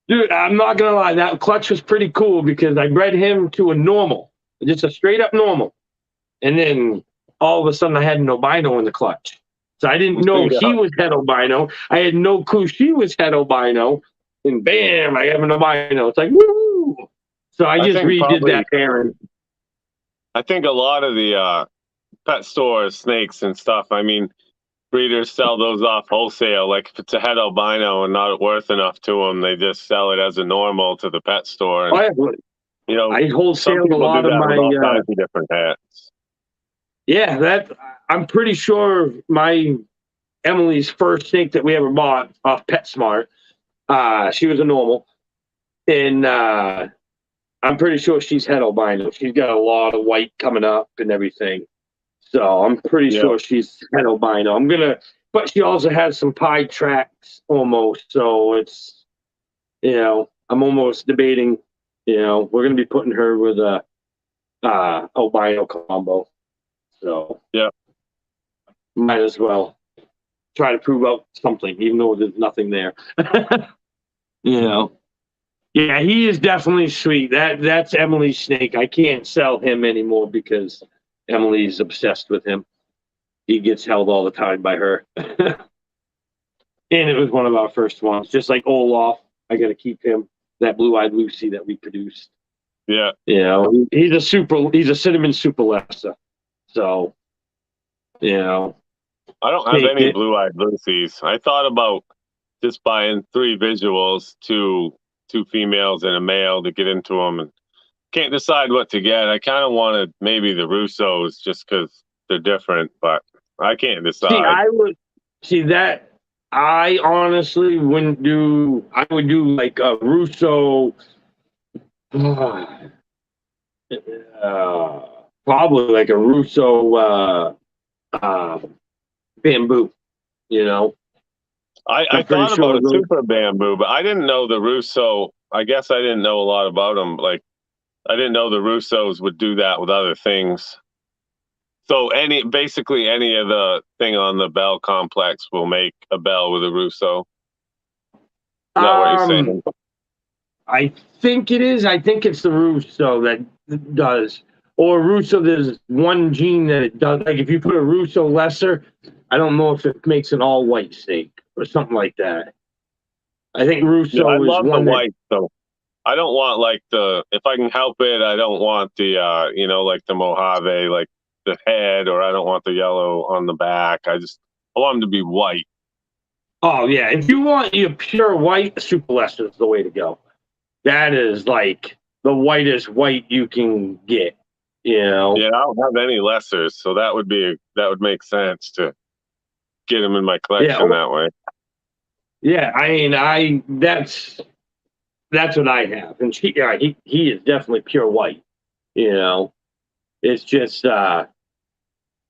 Speaker 1: Dude, I'm not gonna lie. That clutch was pretty cool because I bred him to a normal, just a straight up normal, and then all of a sudden I had an albino in the clutch. So I didn't know he was het albino. I had no clue she was het albino, and bam, I have an albino. It's like woo! So I just redid that pairing.
Speaker 2: I think a lot of the pet stores, snakes and stuff. I mean, breeders sell those off wholesale. Like if it's a het albino and not worth enough to them, they just sell it as a normal to the pet store. And,
Speaker 1: I wholesale a lot of my
Speaker 2: all kinds of different hats.
Speaker 1: Yeah, I'm pretty sure my Emily's first snake that we ever bought off PetSmart, she was a normal, and I'm pretty sure she's het albino. She's got a lot of white coming up and everything. So I'm pretty sure she's het albino. But she also has some pied tracks almost. So it's, I'm almost debating, we're going to be putting her with a albino combo. So might as well try to prove out something, even though there's nothing there. Yeah, he is definitely sweet. That's Emily's snake. I can't sell him anymore because Emily's obsessed with him. He gets held all the time by her. And it was one of our first ones. Just like Olaf, I got to keep him. That blue-eyed Lucy that we produced.
Speaker 2: Yeah.
Speaker 1: He's a cinnamon super Lessa. So,
Speaker 2: I don't have any blue-eyed Lucies. I thought about just buying 3 visuals, two females and a male to get into them, and can't decide what to get. I kind of wanted maybe the Russos just because they're different, but I can't
Speaker 1: See,
Speaker 2: decide.
Speaker 1: I would see that. I honestly wouldn't do. I would do like a Russo. Probably like a Russo uh, bamboo. You know,
Speaker 2: I
Speaker 1: I'm pretty
Speaker 2: thought about
Speaker 1: sure
Speaker 2: a
Speaker 1: those.
Speaker 2: super bamboo, but I didn't know the Russo. I guess I didn't know a lot about them. Like I didn't know the Russos would do that with other things. So basically any of the thing on the Bell complex will make a bell with a Russo. Is that what you're
Speaker 1: Um,
Speaker 2: saying?
Speaker 1: I think it is. I think it's the Russo that does. Or Russo, there's one gene that it does. Like if you put a Russo lesser, I don't know if it makes an all white snake or something like that. I think
Speaker 2: Yeah, I
Speaker 1: Russo is
Speaker 2: love the
Speaker 1: one that.
Speaker 2: white. So I don't want like if I can help it, I don't want the like the Mojave, like the head, or I don't want the yellow on the back. I want them to be white.
Speaker 1: Oh yeah, if you want your pure white, Super Lesser is the way to go. That is like the whitest white you can get. You know.
Speaker 2: Yeah, I don't have any lessers, so that would make sense to get them in my
Speaker 1: Yeah.
Speaker 2: collection that way.
Speaker 1: Yeah. I mean, that's what I have, and he is definitely pure white. You know, it's just I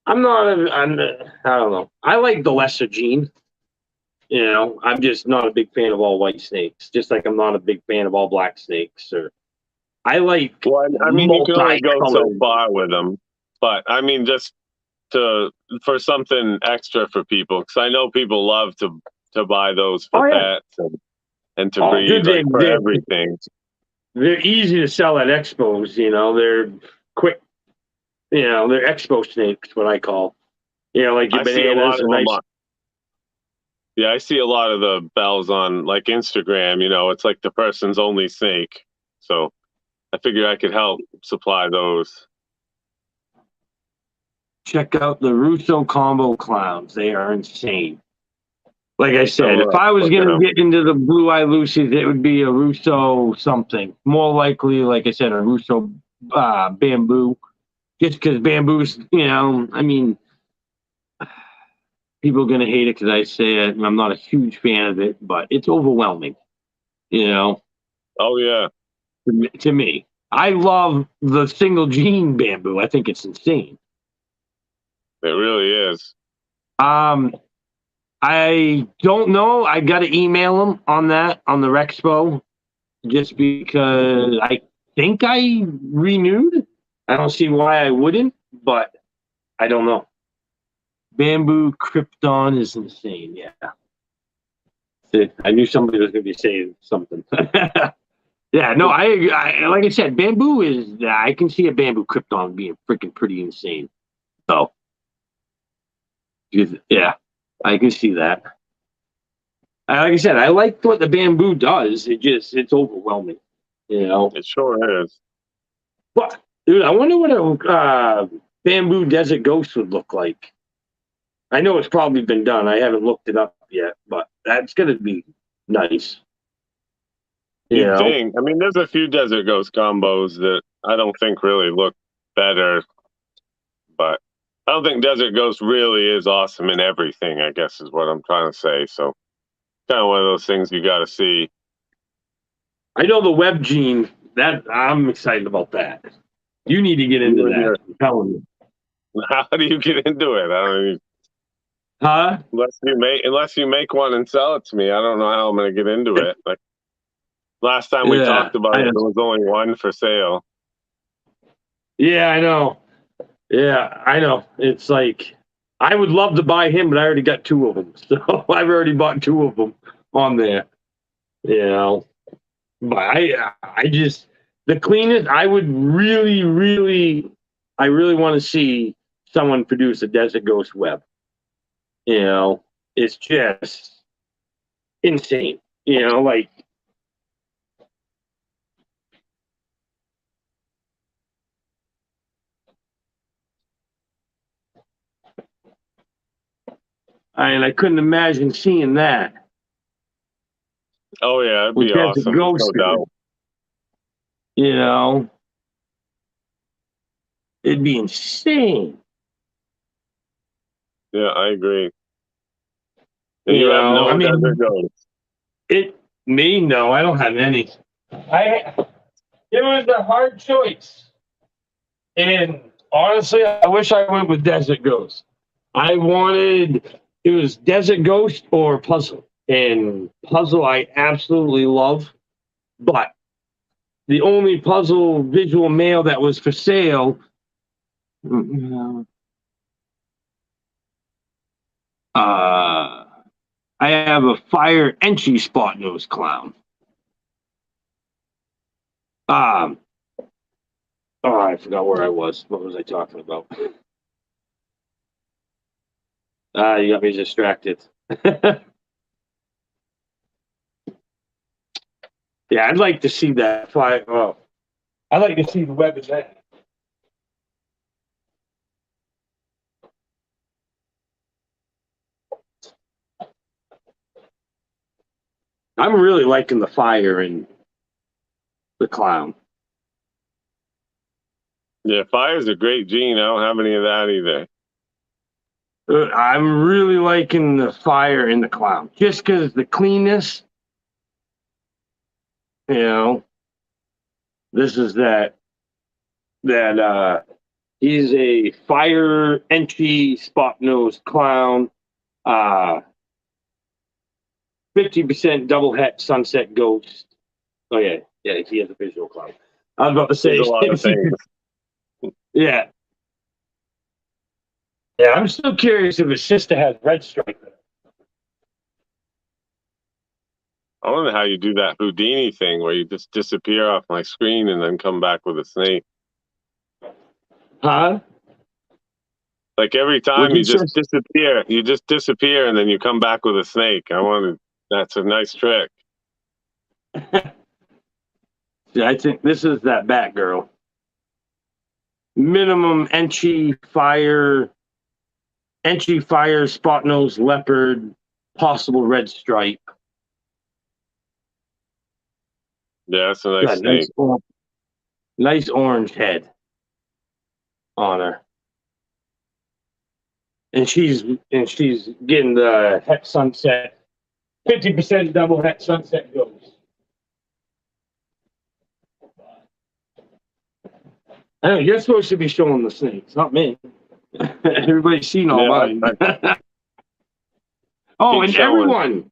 Speaker 1: don't know. I like the lesser gene. You know, I'm just not a big fan of all white snakes. Just like I'm not a big fan of all black snakes. Or I like
Speaker 2: Well, I mean, you can only go so
Speaker 1: multicolored.
Speaker 2: far with them, but I mean, just to for something extra for people, because I know people love to buy those for
Speaker 1: Oh yeah.
Speaker 2: pets and to
Speaker 1: Oh,
Speaker 2: breed,
Speaker 1: dude,
Speaker 2: like for everything.
Speaker 1: they're easy to sell at expos. You know, they're quick. You know, they're expo snakes. What I call. You know, like your
Speaker 2: I see a lot
Speaker 1: bananas
Speaker 2: of
Speaker 1: are
Speaker 2: them
Speaker 1: nice.
Speaker 2: Yeah, I see a lot of the bells on like Instagram, it's like the person's only snake. So I figured I could help supply those.
Speaker 1: Check out the Russo combo clowns. They are insane. Like I
Speaker 2: I
Speaker 1: said,
Speaker 2: will
Speaker 1: if
Speaker 2: have
Speaker 1: I
Speaker 2: to
Speaker 1: was
Speaker 2: look at
Speaker 1: gonna
Speaker 2: them.
Speaker 1: get into the Blue Eye Lucies, it would be a Russo something. More likely, like I said, a Russo bamboo. Just because bamboo's, I mean, people are gonna hate it because I say it, and I'm not a huge fan of it, but it's overwhelming. You know,
Speaker 2: Oh yeah,
Speaker 1: to me, I love the single gene bamboo. I think it's insane.
Speaker 2: it really is.
Speaker 1: Um, I don't know. I got to email them on that on the Rexpo just because I think I renewed. I don't see why I wouldn't, but I don't know. Bamboo Krypton is insane. Yeah. I knew somebody was going to be saying something. Yeah, no, I like I said, bamboo is. I can see a bamboo Krypton being freaking pretty insane. So, yeah, I can see that. Like I said, I like what the bamboo does. It's overwhelming, you know.
Speaker 2: It sure is.
Speaker 1: But dude, I wonder what a bamboo desert ghost would look like. I know it's probably been done. I haven't looked it up yet, but that's gonna be nice. You
Speaker 2: You'd
Speaker 1: know.
Speaker 2: think. I mean, there's a few Desert Ghost combos that I don't think really look better, but I don't think Desert Ghost really is awesome in everything, I guess is what I'm trying to say. So kind of one of those things you got to see.
Speaker 1: I know the web gene. That I'm excited about that. You need to get into
Speaker 2: You and
Speaker 1: that.
Speaker 2: your,
Speaker 1: I'm telling you.
Speaker 2: how do you get into it? I don't even,
Speaker 1: Huh?
Speaker 2: unless you make one and sell it to me. I don't know how I'm going to get into it. Like last time we
Speaker 1: Yeah,
Speaker 2: talked about
Speaker 1: I
Speaker 2: it,
Speaker 1: know.
Speaker 2: there was only one for sale.
Speaker 1: Yeah, I know. Yeah, I know. It's like I would love to buy him, but I already got two of them. So I've already bought two of them on there. You know, but I just the cleanest. I would really, really, I really want to see someone produce a Desert Ghost web. You know, it's just insane. You know, like I couldn't imagine seeing that
Speaker 2: Oh yeah, it'd
Speaker 1: with
Speaker 2: be
Speaker 1: Desert
Speaker 2: awesome, no
Speaker 1: Ghost in it.
Speaker 2: doubt.
Speaker 1: You know, it'd be insane.
Speaker 2: Yeah, I agree. And
Speaker 1: You
Speaker 2: you have
Speaker 1: know,
Speaker 2: no
Speaker 1: I
Speaker 2: desert
Speaker 1: mean,
Speaker 2: ghosts.
Speaker 1: me, no, I don't have any. It was a hard choice. And honestly, I wish I went with Desert Ghost. It was Desert Ghost or Puzzle. And Puzzle I absolutely love. But the only Puzzle visual mail that was for sale, I have a Fire Entry Spot Nose Clown. Um, oh, I forgot where I was. What was I talking about? You got me distracted. Yeah, I'd like to see that fire. Oh, I'd like to see the web of that. I'm really liking the fire in the clown.
Speaker 2: Yeah, fire's a great gene. I don't have any of that either.
Speaker 1: I'm really liking the fire in the clown just because the cleanness. You know, this is that he's a fire entry spot nose clown. 50% double het sunset ghost. Oh yeah, yeah, he has a visual clown. I was about to
Speaker 2: There's
Speaker 1: say,
Speaker 2: a lot of things.
Speaker 1: yeah, yeah. I'm still curious if his sister has red stripe.
Speaker 2: I wonder how you do that Houdini thing where you just disappear off my screen and then come back with a snake.
Speaker 1: Huh?
Speaker 2: Like every
Speaker 1: With
Speaker 2: time
Speaker 1: his sister?
Speaker 2: you just disappear and then you come back with a snake. That's a nice trick.
Speaker 1: Yeah, I think this is that Batgirl. Minimum entry fire, spot nose leopard, possible red stripe.
Speaker 2: Yeah, that's a nice
Speaker 1: Got a
Speaker 2: snake.
Speaker 1: nice orange head on her. And she's getting the het sunset, 50% double het sunset ghost. I know you're supposed to be showing the snakes, not me. Everybody's seen all
Speaker 2: Yeah,
Speaker 1: mine.
Speaker 2: I
Speaker 1: Oh,
Speaker 2: keep
Speaker 1: and
Speaker 2: showing.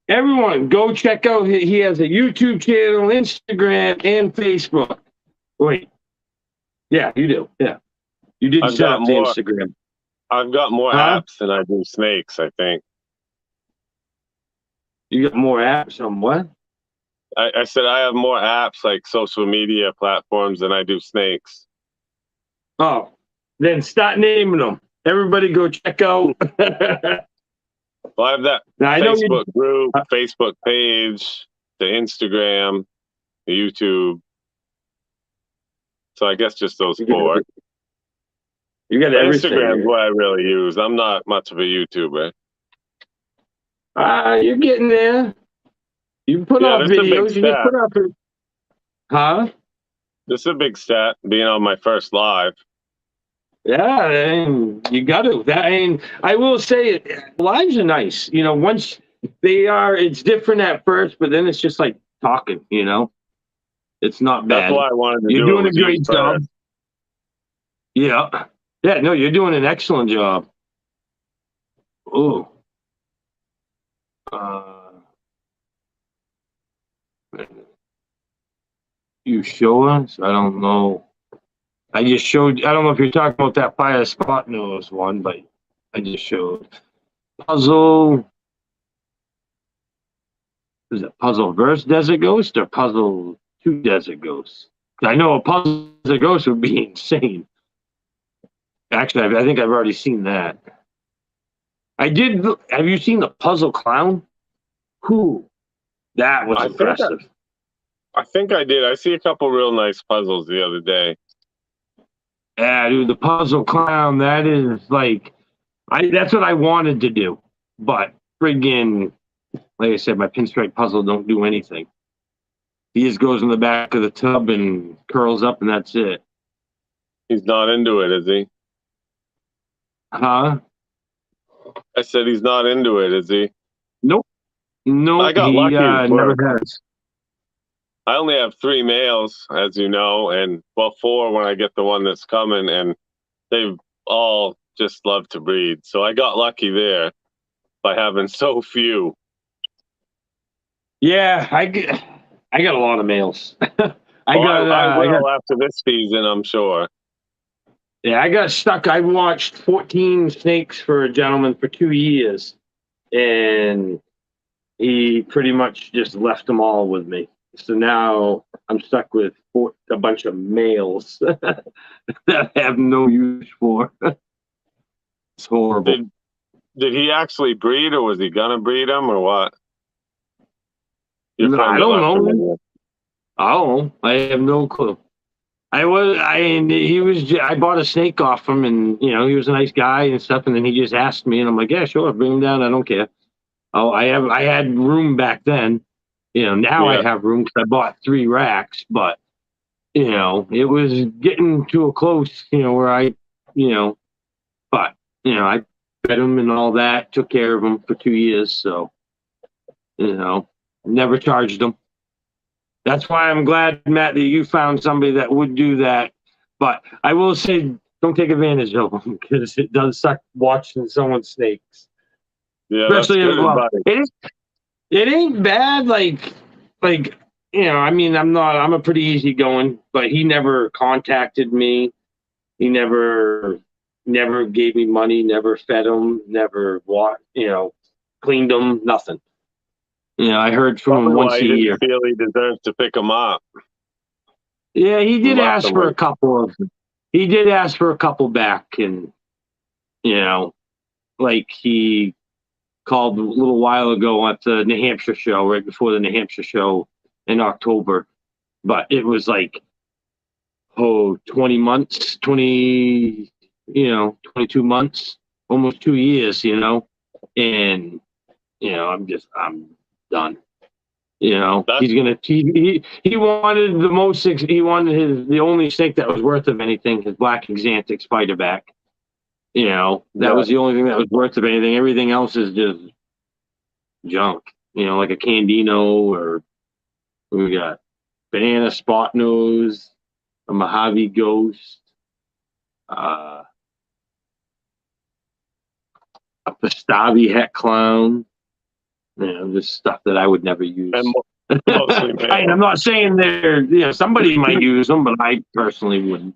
Speaker 1: everyone, go check out. He has a YouTube channel, Instagram, and Facebook. Wait, yeah, you do. Yeah, you did
Speaker 2: I've
Speaker 1: set
Speaker 2: got
Speaker 1: up the
Speaker 2: more.
Speaker 1: Instagram,
Speaker 2: I've got more
Speaker 1: huh?
Speaker 2: apps than I do snakes. I think.
Speaker 1: You got more apps on what?
Speaker 2: I said I have more apps like social media platforms than I do snakes.
Speaker 1: Oh, then start naming them. Everybody, go check out.
Speaker 2: Well, I have that
Speaker 1: Now I know you.
Speaker 2: Facebook group, Facebook page, the Instagram, the YouTube. So I guess just those four.
Speaker 1: You got
Speaker 2: But
Speaker 1: everything.
Speaker 2: Instagram's what I really use. I'm not much of a YouTuber.
Speaker 1: You're getting there. You put
Speaker 2: Yeah,
Speaker 1: off
Speaker 2: this is a big
Speaker 1: videos. You just
Speaker 2: step.
Speaker 1: put up. Huh?
Speaker 2: This is a big step, being on my first live.
Speaker 1: Yeah, and you got to. I will say, lives are nice. You know, once they are, it's different at first, but then it's just like talking. You know, it's not
Speaker 2: That's
Speaker 1: bad.
Speaker 2: why I wanted to
Speaker 1: You're
Speaker 2: do it
Speaker 1: doing a
Speaker 2: with you
Speaker 1: great job.
Speaker 2: first.
Speaker 1: Yeah, yeah. No, you're doing an excellent job. Oh, you show us? I don't know. I just showed. I don't know if you're talking about that fire spot nose one, but I just showed puzzle. Is it Puzzle verse Desert Ghost or Puzzle 2 Desert Ghosts? I know a Puzzle Desert Ghost would be insane. Actually, I think I've already seen that. I did. Have you seen the Puzzle Clown? Who? That was impressive.
Speaker 2: I think I did. I see a couple real nice puzzles the other day.
Speaker 1: Yeah, dude, the Puzzle Clown. That is like, that's what I wanted to do, but friggin', like I said, my pinstripe puzzle don't do anything. He just goes in the back of the tub and curls up, and that's it.
Speaker 2: He's not into it, is he?
Speaker 1: Huh?
Speaker 2: I said he's not into it, is he?
Speaker 1: Nope.
Speaker 2: I
Speaker 1: Nope.
Speaker 2: got
Speaker 1: He
Speaker 2: lucky
Speaker 1: never
Speaker 2: for
Speaker 1: has.
Speaker 2: I only have 3 males, as you know, and well, 4 when I get the one that's coming, and they've all just love to breed. So I got lucky there by having so few.
Speaker 1: Yeah, I got a lot of males. I
Speaker 2: Well,
Speaker 1: got
Speaker 2: I
Speaker 1: I got
Speaker 2: will after this season, I'm sure.
Speaker 1: yeah, I got stuck. I watched 14 snakes for a gentleman for 2 years, and he pretty much just left them all with me. So now I'm stuck with a bunch of males that I have no use for. It's horrible.
Speaker 2: Did he actually breed, or was he gonna breed them, or what? Your
Speaker 1: No,
Speaker 2: friend
Speaker 1: I
Speaker 2: that
Speaker 1: don't
Speaker 2: left them with
Speaker 1: know.
Speaker 2: you.
Speaker 1: I don't know. I have no clue. And he was, I bought a snake off him, and, he was a nice guy and stuff. And then he just asked me, and I'm like, yeah, sure, bring him down. I don't care. Oh, I had room back then. Now I
Speaker 2: Yeah,
Speaker 1: have room because I bought 3 racks, but, it was getting to a close, where you know, but, I fed him and all that, took care of him for 2 years. So, never charged him. That's why I'm glad, Matt, that you found somebody that would do that. But I will say, don't take advantage of them because it does suck watching someone's snakes.
Speaker 2: yeah, that's
Speaker 1: Especially,
Speaker 2: good
Speaker 1: well,
Speaker 2: advice.
Speaker 1: it ain't bad. Like, I mean, I'm a pretty easygoing, but he never contacted me. He never gave me money, never fed him, never cleaned him, nothing. I heard from him
Speaker 2: Probably
Speaker 1: once
Speaker 2: why
Speaker 1: a
Speaker 2: he didn't
Speaker 1: year.
Speaker 2: feel he deserved to pick them up.
Speaker 1: Yeah,
Speaker 2: He left them with.
Speaker 1: he did ask for a couple back, and like he called a little while ago at the New Hampshire show, right before the New Hampshire show in October. But it was like, 20 months, 22 months, almost 2 years, and I'm done.
Speaker 2: That's
Speaker 1: He's gonna he wanted he wanted the only snake that was worth of anything, his black exantic spiderback. That
Speaker 2: yeah.
Speaker 1: was the only thing that was worth of anything. Everything else is just junk. Like a Candino, or we got banana spot nose, a Mojave ghost, uh, a Pastavi het clown. Just stuff that I would never
Speaker 2: And
Speaker 1: use.
Speaker 2: mostly
Speaker 1: I'm
Speaker 2: male.
Speaker 1: not saying somebody might use them, but I personally wouldn't.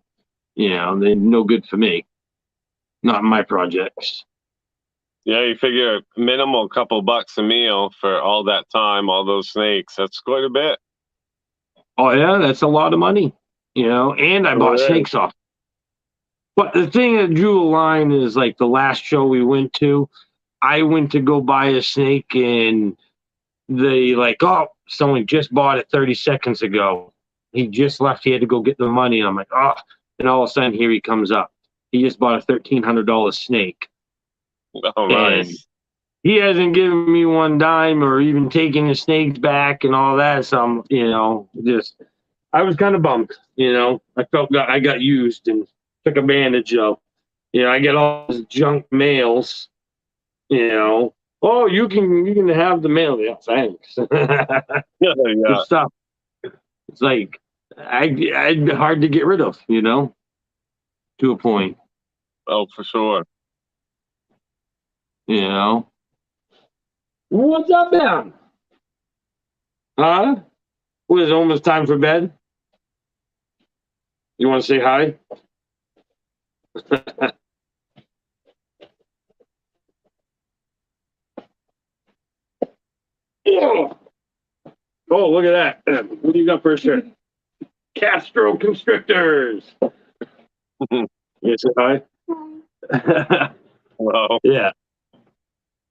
Speaker 1: They're no good for me. Not in my projects.
Speaker 2: Yeah, you figure minimal couple bucks a meal for all that time, all those snakes. That's quite a bit.
Speaker 1: Oh yeah, that's a lot of money. And I bought
Speaker 2: It is.
Speaker 1: snakes off. But the thing that drew a line is, like, the last show we went to, I went to go buy a snake, and they like, oh, someone just bought it 30 seconds ago. He just left. He had to go get the money. And I'm like, oh, and all of a sudden here he comes up. He just bought a $1,300 snake.
Speaker 2: Oh,
Speaker 1: And
Speaker 2: nice.
Speaker 1: he hasn't given me one dime or even taken his snakes back and all that. So I was kind of bummed. I felt that I got used and took advantage of. I get all these junk mails. Oh, you can have the mail. Yeah, thanks.
Speaker 2: Yeah,
Speaker 1: Good
Speaker 2: yeah.
Speaker 1: stuff. It's like I'd hard to get rid of. To a point.
Speaker 2: Oh, for sure.
Speaker 1: You know. What's up, man? Huh? What is it, almost time for bed? You want to say hi? Oh, look at that. What do you got for a shirt? Castro Constrictors. You say hi?
Speaker 2: Well,
Speaker 1: Yeah.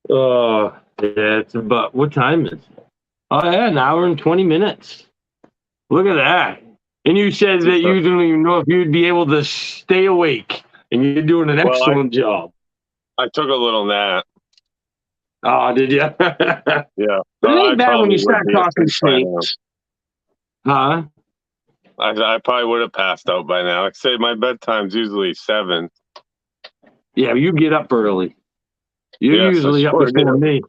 Speaker 1: Oh, yeah. It's about, what time is it? Oh, yeah, an hour and 20 minutes. Look at that. And you said that you didn't even know if you'd be able to stay awake, and you're doing an
Speaker 2: well,
Speaker 1: excellent job.
Speaker 2: I took a little nap.
Speaker 1: Oh, did you?
Speaker 2: Yeah.
Speaker 1: But it
Speaker 2: I
Speaker 1: ain't bad when
Speaker 2: probably
Speaker 1: you
Speaker 2: would
Speaker 1: start
Speaker 2: be
Speaker 1: talking
Speaker 2: asleep by now.
Speaker 1: snakes. Huh?
Speaker 2: I probably would have passed out by now. Like I say, my bedtime's usually 7.
Speaker 1: Yeah, you get up early. You're
Speaker 2: Yes, I
Speaker 1: usually up
Speaker 2: sure
Speaker 1: before
Speaker 2: do.
Speaker 1: me.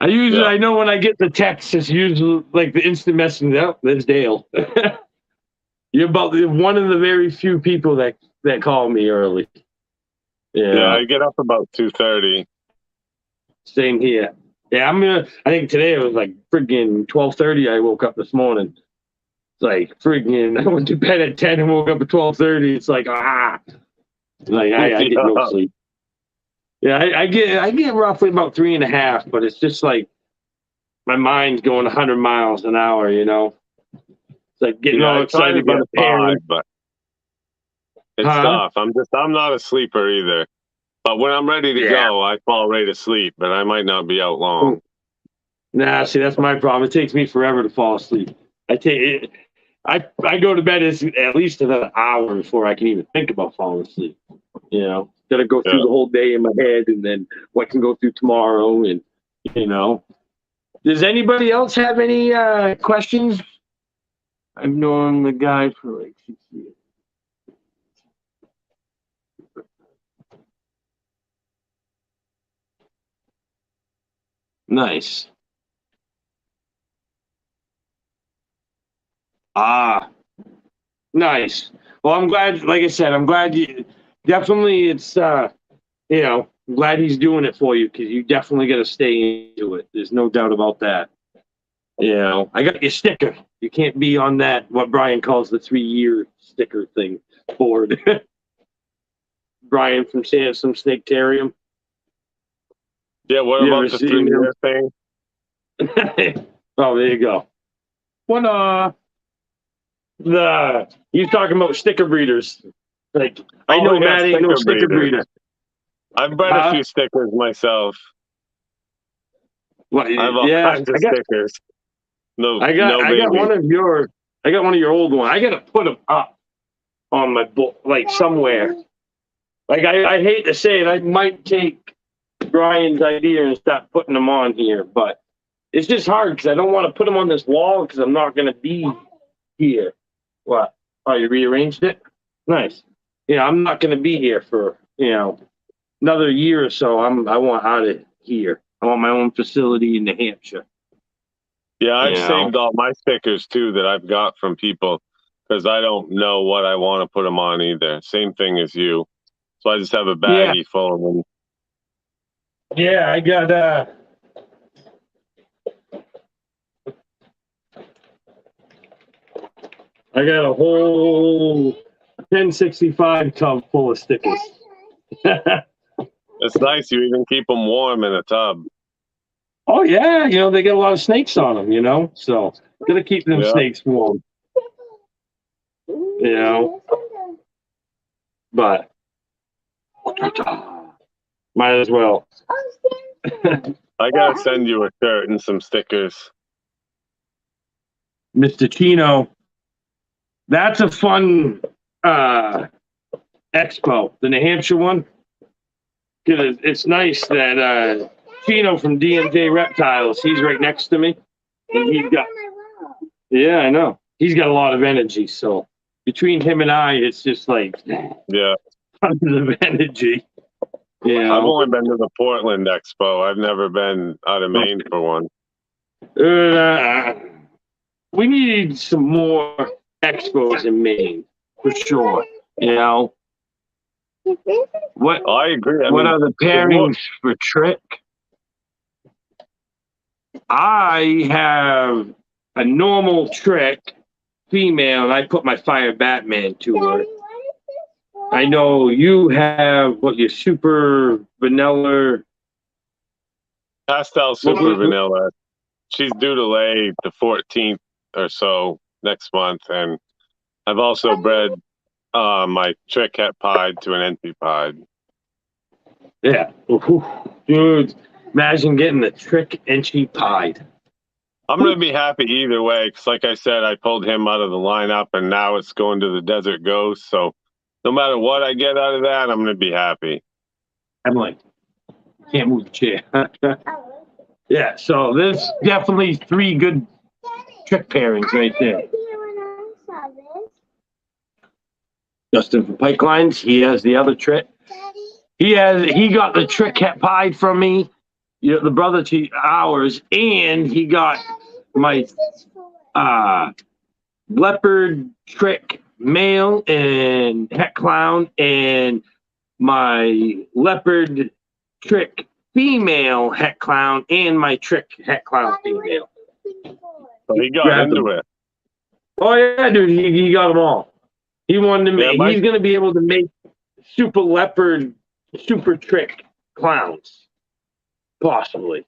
Speaker 2: Yeah.
Speaker 1: I know when I get the text, it's usually like the instant message. Oh, there's Dale. You're about one of the very few people that call me early.
Speaker 2: Yeah,
Speaker 1: Yeah,
Speaker 2: I get up about 2:30.
Speaker 1: same here. Yeah, I think today it was like friggin' 12:30. I woke up this morning. It's like friggin'. I went to bed at 10 and woke up at 12:30. It's like like I get no
Speaker 2: Yeah.
Speaker 1: sleep. Yeah, I get roughly about 3.5, but it's just like my mind's going 100 miles an hour. It's like getting
Speaker 2: Yeah,
Speaker 1: all
Speaker 2: I try
Speaker 1: excited
Speaker 2: to
Speaker 1: about
Speaker 2: get
Speaker 1: a
Speaker 2: 5,
Speaker 1: parent.
Speaker 2: but it's
Speaker 1: Huh?
Speaker 2: tough. I'm not a sleeper either. But when I'm ready to
Speaker 1: Yeah.
Speaker 2: go, I fall right asleep, but I might not be out long.
Speaker 1: Nah, see, that's my problem. It takes me forever to fall asleep. I take it. I go to bed at least another hour before I can even think about falling asleep. Got to go
Speaker 2: Yeah.
Speaker 1: through the whole day in my head, and then what can go through tomorrow, and you know. Does anybody else have any questions? I've known the guy for like 6 years. Nice. Ah, nice. Well, I'm glad. Like I said, I'm glad you. Definitely, I'm glad he's doing it for you because you definitely got to stay into it. There's no doubt about that. I got your sticker. You can't be on that, what Brian calls the 3-year sticker thing board. Brian from Sansom Snake Terrium.
Speaker 2: Yeah, what
Speaker 1: You ever
Speaker 2: about the
Speaker 1: seen him?
Speaker 2: 3-year thing?
Speaker 1: Oh, there you go. What you talking about sticker breeders? Like I
Speaker 2: Oh,
Speaker 1: know
Speaker 2: yeah,
Speaker 1: Matt ain't no
Speaker 2: sticker
Speaker 1: sticker
Speaker 2: breeders.
Speaker 1: breeder.
Speaker 2: I've bred a
Speaker 1: Huh?
Speaker 2: few stickers myself.
Speaker 1: What,
Speaker 2: I have all
Speaker 1: yeah,
Speaker 2: kinds of stickers. No, no
Speaker 1: I got
Speaker 2: baby.
Speaker 1: one of your old ones. I gotta put them up on my book, like somewhere. Like I hate to say it, I might take Brian's idea and start putting them on here, but it's just hard because I don't want to put them on this wall because I'm not gonna be here. What? Oh, you rearranged it? Nice. I'm not gonna be here for another year or so. I want out of here. I want my own facility in New Hampshire.
Speaker 2: Yeah,
Speaker 1: You
Speaker 2: I've
Speaker 1: know.
Speaker 2: saved all my stickers too that I've got from people because I don't know what I want to put them on either. Same thing as you. So I just have a
Speaker 1: Yeah,
Speaker 2: baggie full of them.
Speaker 1: yeah. I got a whole 1065 tub full of stickers.
Speaker 2: It's nice. You even keep them warm in a tub.
Speaker 1: Oh yeah, they get a lot of snakes on them. So gotta keep them
Speaker 2: Yeah.
Speaker 1: snakes warm. But might as well.
Speaker 2: I got to send you a shirt and some stickers.
Speaker 1: Mr. Chino, that's a fun expo, the New Hampshire one. It's nice that Chino from D&J Reptiles, he's right next to me. And yeah, I know. He's got a lot of energy. So between him and I, it's just like
Speaker 2: Yeah.
Speaker 1: tons of energy.
Speaker 2: I've only been to the Portland Expo. I've never been out of Maine for one.
Speaker 1: We need some more expos in Maine for sure. What
Speaker 2: I agree. I
Speaker 1: what
Speaker 2: mean,
Speaker 1: are the
Speaker 2: there's more,
Speaker 1: pairings for Trick? I have a normal Trick female, and I put my Fire Batman to her. I know you have your super vanilla.
Speaker 2: pastel super vanilla. She's due to lay the 14th or so next month, and I've also bred my trick het pied to an entry pied.
Speaker 1: Yeah, dude, imagine getting the Trick entry pied.
Speaker 2: I'm gonna be happy either way because, like I said, I pulled him out of the lineup, and now it's going to the Desert Ghost. So no matter what I get out of that, I'm gonna be happy.
Speaker 1: I'm like, can't move the chair. Yeah, so there's definitely 3 good Trick pairings right there. Justin from Pipelines, he has the other Trick. He got the trick het pied from me, the brother to ours, and he got my leopard trick male and het clown, and my leopard trick female het clown, and my trick het clown female.
Speaker 2: So he got into it.
Speaker 1: Oh yeah, dude, he got them all. He wanted to make. He's going to be able to make super leopard, super trick clowns, possibly.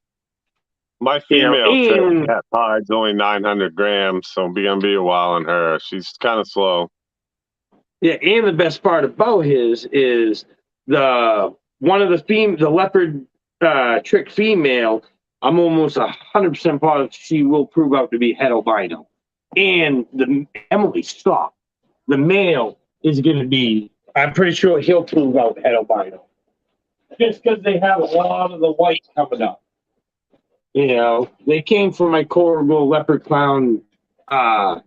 Speaker 2: My female trick het pied's only 900 grams, so I'm gonna be a while on her. She's kind of slow.
Speaker 1: Yeah, and the best part about his is the leopard trick female. I'm almost 100% positive she will prove out to be het albino. And Emily, stop. The male is going to be, I'm pretty sure he'll prove out het albino. Just because they have a lot of the white coming up. You know, they came from my Corrigal leopard clown, that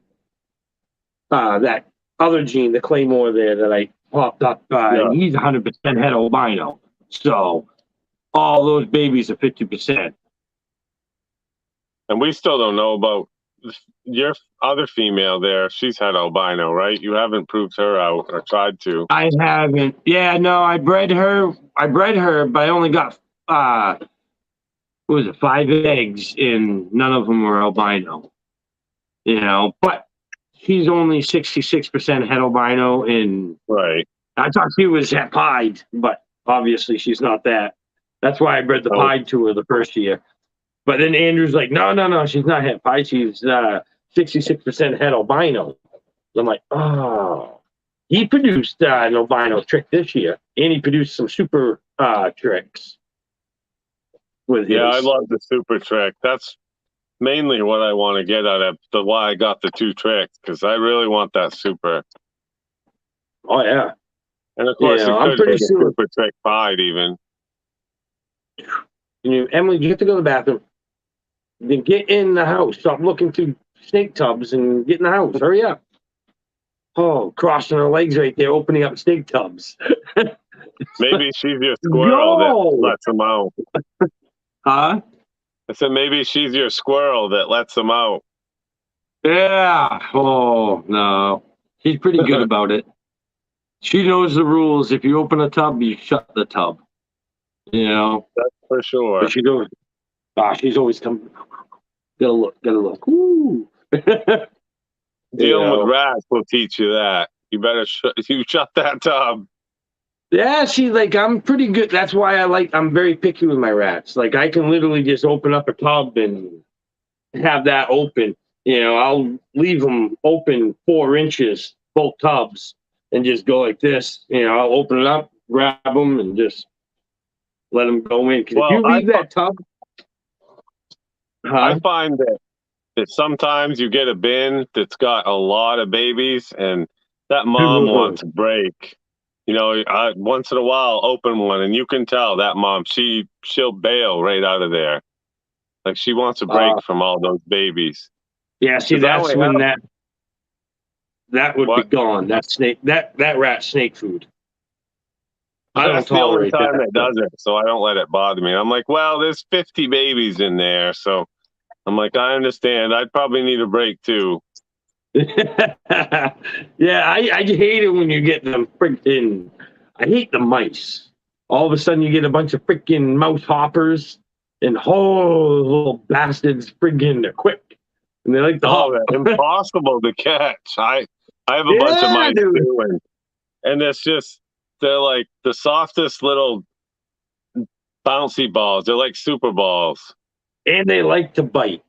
Speaker 1: other gene, the Claymore there that I popped up. And he's 100% het albino. So all those babies are 50%.
Speaker 2: And we still don't know about your other female there. She's het albino, right? You haven't proved her out or tried to.
Speaker 1: I haven't. Yeah, no, I bred her, but I only got, what was it, 5 eggs, and none of them were albino. You know, but she's only 66% het albino, and
Speaker 2: right.
Speaker 1: I thought she was het pied, but obviously she's not that. That's why I bred the pied to her the first year. But then Andrew's like, no, she's not het pied. She's 66% het albino. I'm like, oh. He produced an albino trick this year, and he produced some super tricks.
Speaker 2: I love the super trick. That's mainly what I want to get out of why I got the 2 tricks, because I really want that super.
Speaker 1: Oh yeah,
Speaker 2: and of course I'm pretty sure super trick pied even.
Speaker 1: Emily, you have to go to the bathroom. Then get in the house. Stop looking through snake tubs and get in the house. Hurry up. Oh, crossing her legs right there, opening up snake tubs.
Speaker 2: Maybe she's your squirrel that lets them out.
Speaker 1: Huh?
Speaker 2: I said maybe she's your squirrel that lets them out.
Speaker 1: Yeah. Oh, no. She's pretty good about it. She knows the rules. If you open a tub, you shut the tub. You know?
Speaker 2: That's for sure.
Speaker 1: But she's always come. Gotta look. Ooh.
Speaker 2: Dealing with rats will teach you that. You better shut that tub.
Speaker 1: Yeah, see, like, I'm pretty good. That's why I'm very picky with my rats. Like, I can literally just open up a tub and have that open. You know, I'll leave them open 4 inches, both tubs, and just go like this. You know, I'll open it up, grab them, and just let them go in. Because if you leave that tub...
Speaker 2: I find that sometimes you get a bin that's got a lot of babies, and that mom wants a break. You know, once in a while, open one, and you can tell that mom, she'll bail right out of there. Like, she wants a break from all those babies.
Speaker 1: Yeah, see, that's when that would be gone. That rat snake food. I don't tolerate that.
Speaker 2: That's the only time it does it, so I don't let it bother me. I'm like, well, there's 50 babies in there, so I'm like, I understand. I'd probably need a break too.
Speaker 1: Yeah, I hate it when you get them freaking. I hate the mice. All of a sudden, you get a bunch of freaking mouse hoppers, and little bastards freaking, they're quick, and they like the hop.
Speaker 2: Impossible to catch. I have a bunch of mice too, and it's just they're like the softest little bouncy balls. They're like super balls,
Speaker 1: and they like to bite.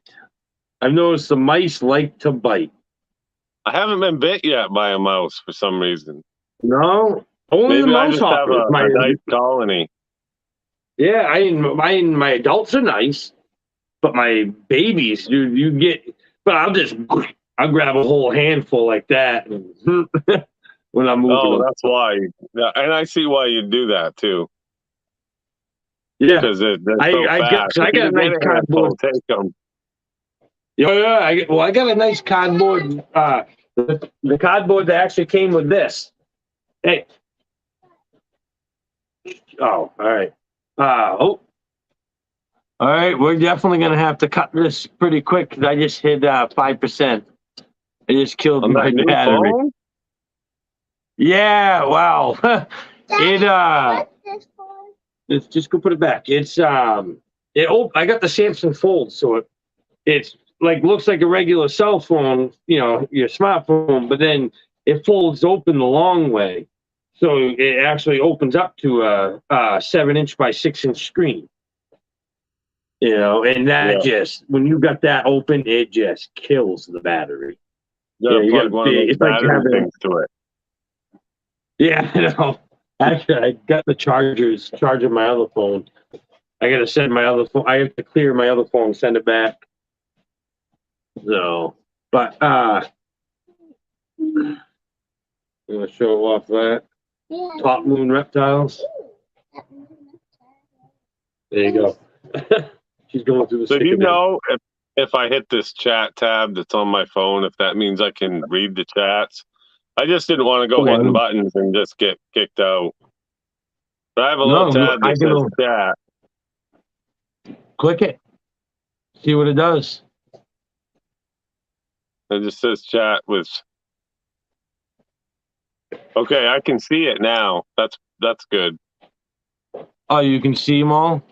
Speaker 1: I've noticed the mice like to bite.
Speaker 2: I haven't been bit yet by a mouse for some reason.
Speaker 1: No, only the mouse hoppers.
Speaker 2: Have a nice colony.
Speaker 1: Yeah, my adults are nice, but my babies, dude, you get. But I'll grab a whole handful like that when I'm moving.
Speaker 2: Oh, that's why. And I see why you do that too.
Speaker 1: Yeah,
Speaker 2: because they're so fast.
Speaker 1: I got a nice cardboard.
Speaker 2: Take them.
Speaker 1: Yeah, I got a nice cardboard. The cardboard that actually came with this. Hey, Oh, all right. Oh, all right. We're definitely gonna have to cut this pretty quick because I just hit 5%. I just killed
Speaker 2: On
Speaker 1: my
Speaker 2: that new
Speaker 1: battery.
Speaker 2: phone?
Speaker 1: Yeah, wow. It let's just go put it back. I got the Samsung Fold, so it's like looks like a regular cell phone, your smartphone, but then it folds open the long way. So it actually opens up to a 7 inch by 6 inch screen. And that
Speaker 2: Yeah.
Speaker 1: just when you got that open, it just kills the battery.
Speaker 2: You
Speaker 1: Yeah,
Speaker 2: gotta
Speaker 1: you got
Speaker 2: plug
Speaker 1: a
Speaker 2: one of
Speaker 1: big.
Speaker 2: those
Speaker 1: It's like
Speaker 2: battery
Speaker 1: having.
Speaker 2: things to it.
Speaker 1: Yeah, I know. Actually, I got the charging my other phone. I gotta send my other phone. I have to clear my other phone, and send it back. So, but I'm gonna show off that top moon reptiles. There you go. She's going through the
Speaker 2: So do
Speaker 1: sticker
Speaker 2: you
Speaker 1: bin.
Speaker 2: know if I hit this chat tab that's on my phone, if that means I can read the chats? I just didn't want to go
Speaker 1: Oh, I
Speaker 2: hitting
Speaker 1: don't.
Speaker 2: buttons and just get kicked out. But I have a little
Speaker 1: No,
Speaker 2: tab
Speaker 1: I
Speaker 2: that says
Speaker 1: can
Speaker 2: chat.
Speaker 1: click it. See what it does.
Speaker 2: It just says chat with. Okay, I can see it now. That's good.
Speaker 1: Oh, you can see them all.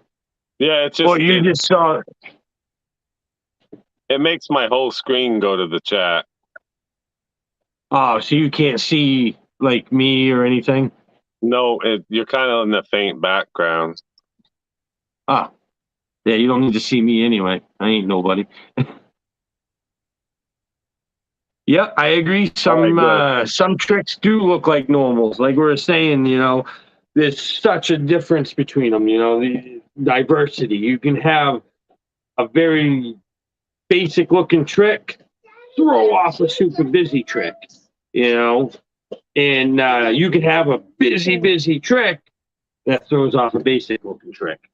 Speaker 2: Yeah, it's
Speaker 1: Well,
Speaker 2: just
Speaker 1: you just saw.
Speaker 2: it makes my whole screen go to the chat.
Speaker 1: Oh, so you can't see like me or anything.
Speaker 2: No, you're kind of in the faint background.
Speaker 1: Ah, yeah. You don't need to see me anyway. I ain't nobody. Yep, I agree.
Speaker 2: All right, good.
Speaker 1: Some tricks do look like normals. Like we were saying, there's such a difference between them. The diversity. You can have a very basic looking trick, throw off a super busy trick. You know, and you can have a busy trick that throws off a basic looking trick.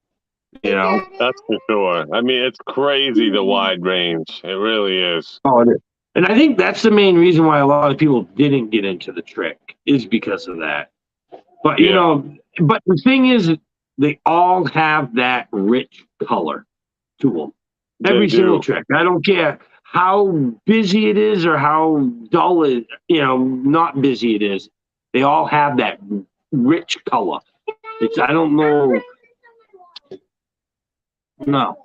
Speaker 1: You know.
Speaker 2: That's for sure. I mean, it's crazy the wide range. It really is.
Speaker 1: Oh, it is. And I think that's the main reason why a lot of people didn't get into the trick is because of that. But
Speaker 2: Yeah,
Speaker 1: but the thing is, they all have that rich color to them.
Speaker 2: they
Speaker 1: Every single
Speaker 2: do.
Speaker 1: trick. I don't care how busy it is or how dull it, not busy it is. They all have that rich color. I don't know. No,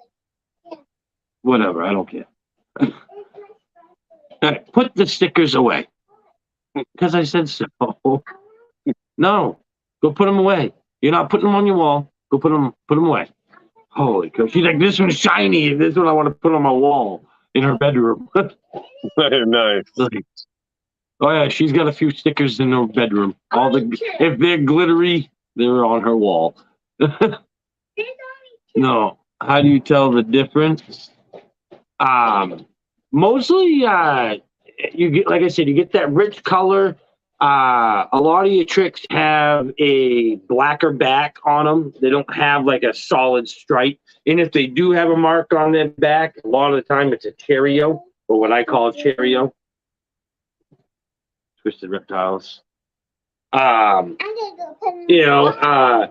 Speaker 1: whatever. I don't care. Put the stickers away because I said so. No, go put them away. You're not putting them on your wall. Go put them away. Holy cow. She's like, this one's shiny. This one I want to put on my wall in her bedroom.
Speaker 2: Nice.
Speaker 1: Oh yeah, she's got a few stickers in her bedroom. If they're glittery, they're on her wall. No. How do you tell the difference? Mostly you get, like I said, you get that rich color. A lot of your tricks have a blacker back on them. They don't have like a solid stripe. And if they do have a mark on their back, a lot of the time it's a cheerio, or what I call a cheerio. Twisted reptiles. You know,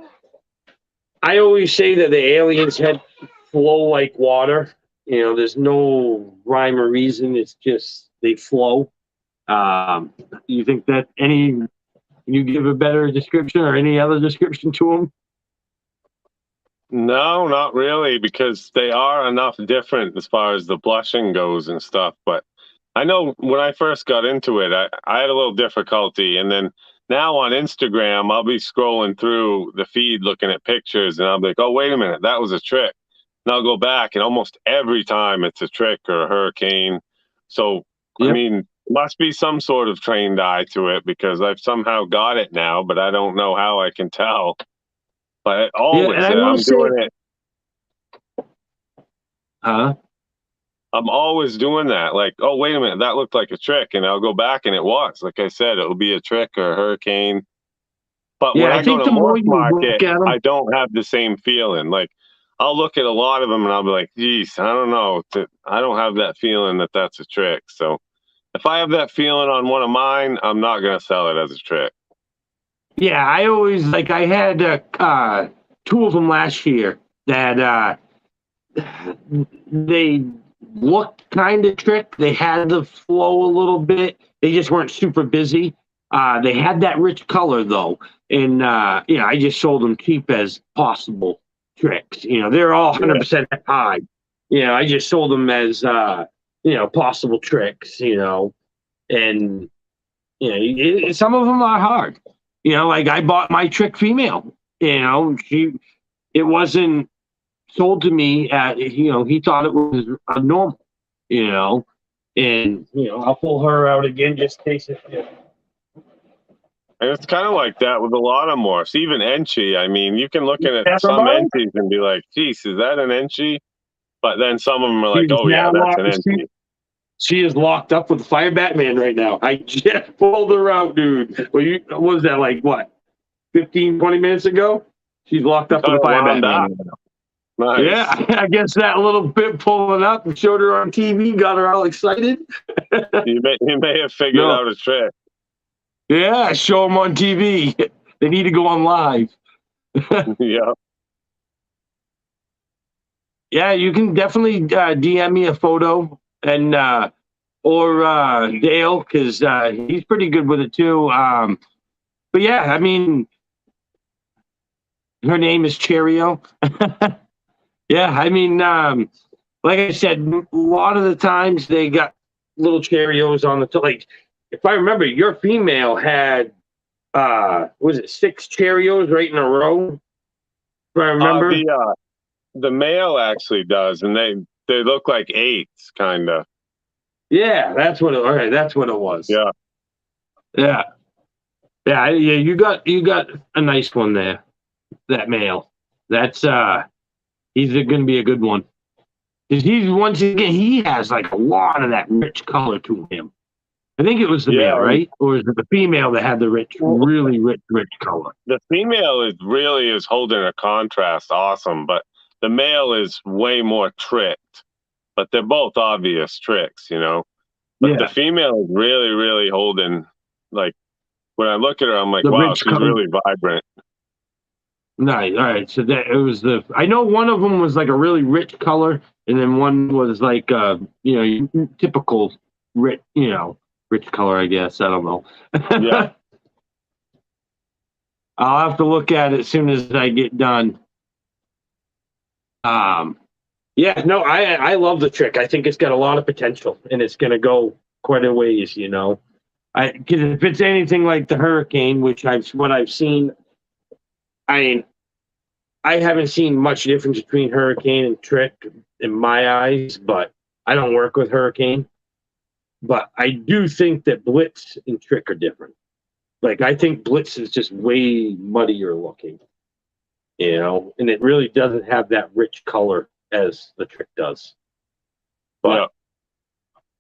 Speaker 1: I always say that the aliens had flow like water. There's no rhyme or reason. It's just they flow. You think that can you give a better description or any other description to them?
Speaker 2: No, not really, because they are enough different as far as the blushing goes and stuff. But I know when I first got into it, I had a little difficulty. And then now on Instagram, I'll be scrolling through the feed looking at pictures and I'll be like, oh, wait a minute, that was a trick. And I'll go back and almost every time it's a trick or a hurricane. So, I
Speaker 1: Yep.
Speaker 2: mean, must be some sort of trained eye to it because I've somehow got it now, but I don't know how I can tell. But
Speaker 1: Yeah, and
Speaker 2: always,
Speaker 1: I will
Speaker 2: I'm
Speaker 1: say,
Speaker 2: doing it.
Speaker 1: huh?
Speaker 2: I'm always doing that. Like, oh, wait a minute, that looked like a trick. And I'll go back and it was. Like I said, it'll be a trick or a hurricane. But when
Speaker 1: Yeah, I
Speaker 2: I go
Speaker 1: think
Speaker 2: to
Speaker 1: the more
Speaker 2: Morph
Speaker 1: you look
Speaker 2: Market,
Speaker 1: at them,
Speaker 2: I don't have the same feeling. Like, I'll look at a lot of them and I'll be like, geez, I don't know. I don't have that feeling that that's a trick. So if I have that feeling on one of mine, I'm not going to sell it as a trick.
Speaker 1: Yeah, I always like I had two of them last year that they looked kind of trick. They had the flow a little bit. They just weren't super busy. They had that rich color though, and I just sold them cheap as possible tricks. They're all
Speaker 2: Yeah.
Speaker 1: 100% high. I just sold them as possible tricks. And some of them are hard. Like I bought my trick female. It wasn't sold to me at he thought it was a normal, you know, and I'll pull her out again just in case it.
Speaker 2: And it's kind of like that with a lot of morphs, even Enchi. I mean, you can look at
Speaker 1: Never
Speaker 2: some
Speaker 1: mind.
Speaker 2: Enchis and be like, geez, is that an Enchi? But then some of them are like,
Speaker 1: She's
Speaker 2: oh, yeah,
Speaker 1: now
Speaker 2: that's an
Speaker 1: locked.
Speaker 2: Enchi.
Speaker 1: She is locked up with the Fire Batman right now. I just pulled her out, dude. Well, what was that like? What, 15, 20 minutes ago? She's locked up with
Speaker 2: Oh,
Speaker 1: the Fire
Speaker 2: wound
Speaker 1: Batman
Speaker 2: up.
Speaker 1: right now.
Speaker 2: Nice.
Speaker 1: Yeah, I guess that little bit pulling up and showed her on TV got her all excited.
Speaker 2: You may have figured
Speaker 1: No,
Speaker 2: out a trick.
Speaker 1: yeah, show them on TV. They need to go on live.
Speaker 2: Yeah.
Speaker 1: Yeah, you can definitely DM me a photo and or Dale because he's pretty good with it too. But yeah, I mean, her name is Cheerio. Yeah, I mean, like I said, a lot of the times they got little Cheerios on the like. If I remember, your female had was it 6 Cheerios right in a row? If I remember.
Speaker 2: The male actually does, and they look like eights, kind of.
Speaker 1: Yeah, that's what. All right, that's what it was.
Speaker 2: Yeah.
Speaker 1: Yeah, yeah, yeah. You got a nice one there. That male. That's he's going to be a good one because he's once again he has like a lot of that rich color to him. I think it was the male,
Speaker 2: Yeah.
Speaker 1: right? Or is it the female that had the really rich color?
Speaker 2: The female is holding a contrast awesome, but the male is way more tricked. But they're both obvious tricks, But the
Speaker 1: Yeah,
Speaker 2: female is really, really holding, like, when I look at her, I'm like,
Speaker 1: the
Speaker 2: wow,
Speaker 1: rich
Speaker 2: she's
Speaker 1: color.
Speaker 2: really vibrant.
Speaker 1: Nice. All right. So that it was the. I know one of them was like a really rich color, and then one was like typical rich rich color. I guess I don't know.
Speaker 2: Yeah.
Speaker 1: I'll have to look at it as soon as I get done. Yeah, no, I love the trick. I think it's got a lot of potential, and it's going to go quite a ways. Because if it's anything like the Hurricane, which I've seen, I mean, I haven't seen much difference between Hurricane and Trick in my eyes, but I don't work with Hurricane. But I do think that Blitz and Trick are different. Like I think Blitz is just way muddier looking, and it really doesn't have that rich color as the Trick does.
Speaker 2: Yeah.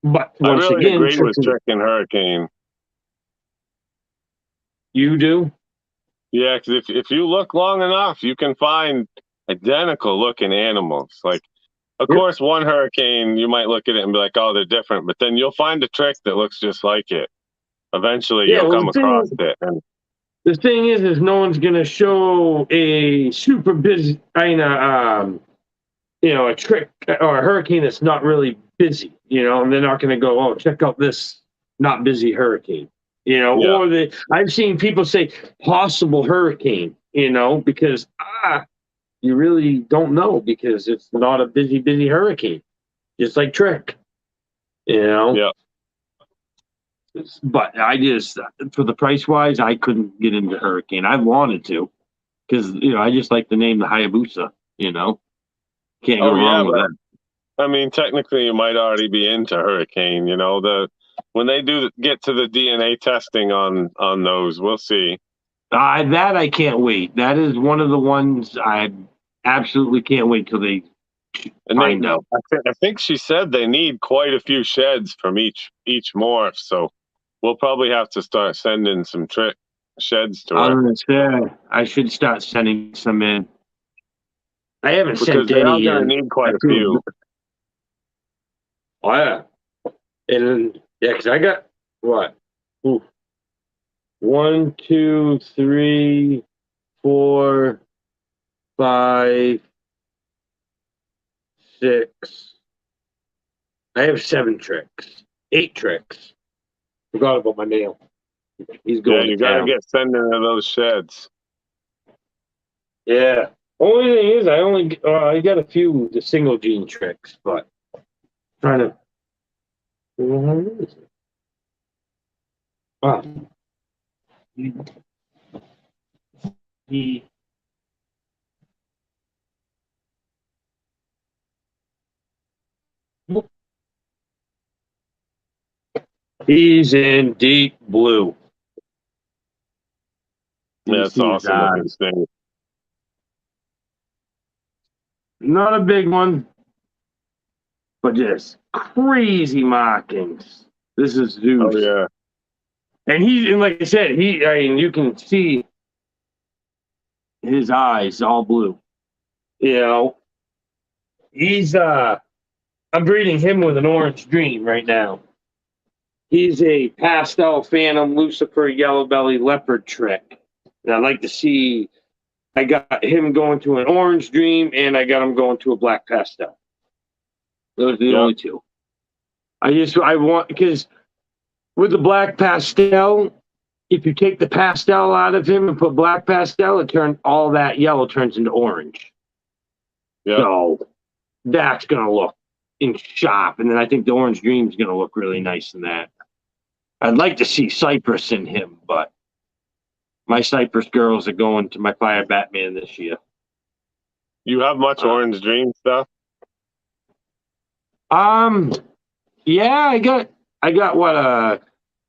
Speaker 1: But
Speaker 2: I
Speaker 1: once
Speaker 2: really
Speaker 1: again,
Speaker 2: agree with Trick and Hurricane.
Speaker 1: You do?
Speaker 2: Yeah, because if you look long enough, you can find identical looking animals. Like, of
Speaker 1: Yep.
Speaker 2: course, one Hurricane, you might look at it and be like, oh, they're different. But then you'll find a trick that looks just like it. Eventually,
Speaker 1: Yeah.
Speaker 2: you'll
Speaker 1: Well,
Speaker 2: come across it. And
Speaker 1: the thing is no one's gonna show a super busy kind of a Trick or a Hurricane that's not really busy, and they're not gonna go, oh, check out this not busy Hurricane,
Speaker 2: yeah,
Speaker 1: or I've seen people say possible Hurricane, because you really don't know because it's not a busy Hurricane, just like Trick,
Speaker 2: yeah.
Speaker 1: But I just, for the price wise, I couldn't get into Hurricane. I wanted to because I just like the name the Hayabusa. Can't go
Speaker 2: Oh, yeah,
Speaker 1: wrong with
Speaker 2: but
Speaker 1: that.
Speaker 2: I mean, technically, you might already be into Hurricane. When they get to the DNA testing on those, we'll see.
Speaker 1: That I can't wait. That is one of the ones I absolutely can't wait till they
Speaker 2: And
Speaker 1: find out.
Speaker 2: I think she said they need quite a few sheds from each morph. So we'll probably have to start sending some trick sheds to
Speaker 1: I
Speaker 2: her
Speaker 1: was gonna say I should start sending some in. I haven't
Speaker 2: because
Speaker 1: sent
Speaker 2: they are
Speaker 1: any
Speaker 2: going to
Speaker 1: in.
Speaker 2: need quite
Speaker 1: I
Speaker 2: a
Speaker 1: feel
Speaker 2: few.
Speaker 1: Oh yeah, and yeah, because I got what? Ooh, 1, 2, 3, 4, 5, 6. I have 7 tricks. 8 tricks. Forgot about my nail. He's
Speaker 2: Yeah,
Speaker 1: going
Speaker 2: you
Speaker 1: to
Speaker 2: got to
Speaker 1: town.
Speaker 2: get sending to those sheds.
Speaker 1: Yeah. Only thing is, I got a few the single gene tricks, but trying to. Where is it? Ah, he he's in deep blue.
Speaker 2: Yeah,
Speaker 1: You
Speaker 2: it's
Speaker 1: see his
Speaker 2: awesome looking
Speaker 1: eyes.
Speaker 2: thing.
Speaker 1: Not a big one, but just crazy markings. This is
Speaker 2: Oh
Speaker 1: Zeus.
Speaker 2: yeah,
Speaker 1: And like I said, I mean, you can see his eyes all blue. You know, I'm breeding him with an orange dream right now. He's a pastel phantom Lucifer yellow belly leopard trick. And I'd like to see, I got him going to an orange dream and I got him going to a black pastel. Those are the
Speaker 2: yeah,
Speaker 1: only two. I want, because with the black pastel, if you take the pastel out of him and put black pastel, all that yellow turns into orange.
Speaker 2: yeah.
Speaker 1: So that's gonna look in sharp, and then I think the orange dream's gonna look really nice in that. I'd like to see Cypress in him, but my Cypress girls are going to my Fire Batman this year.
Speaker 2: You have much
Speaker 1: Uh,
Speaker 2: orange dream stuff?
Speaker 1: um, yeah, I got what a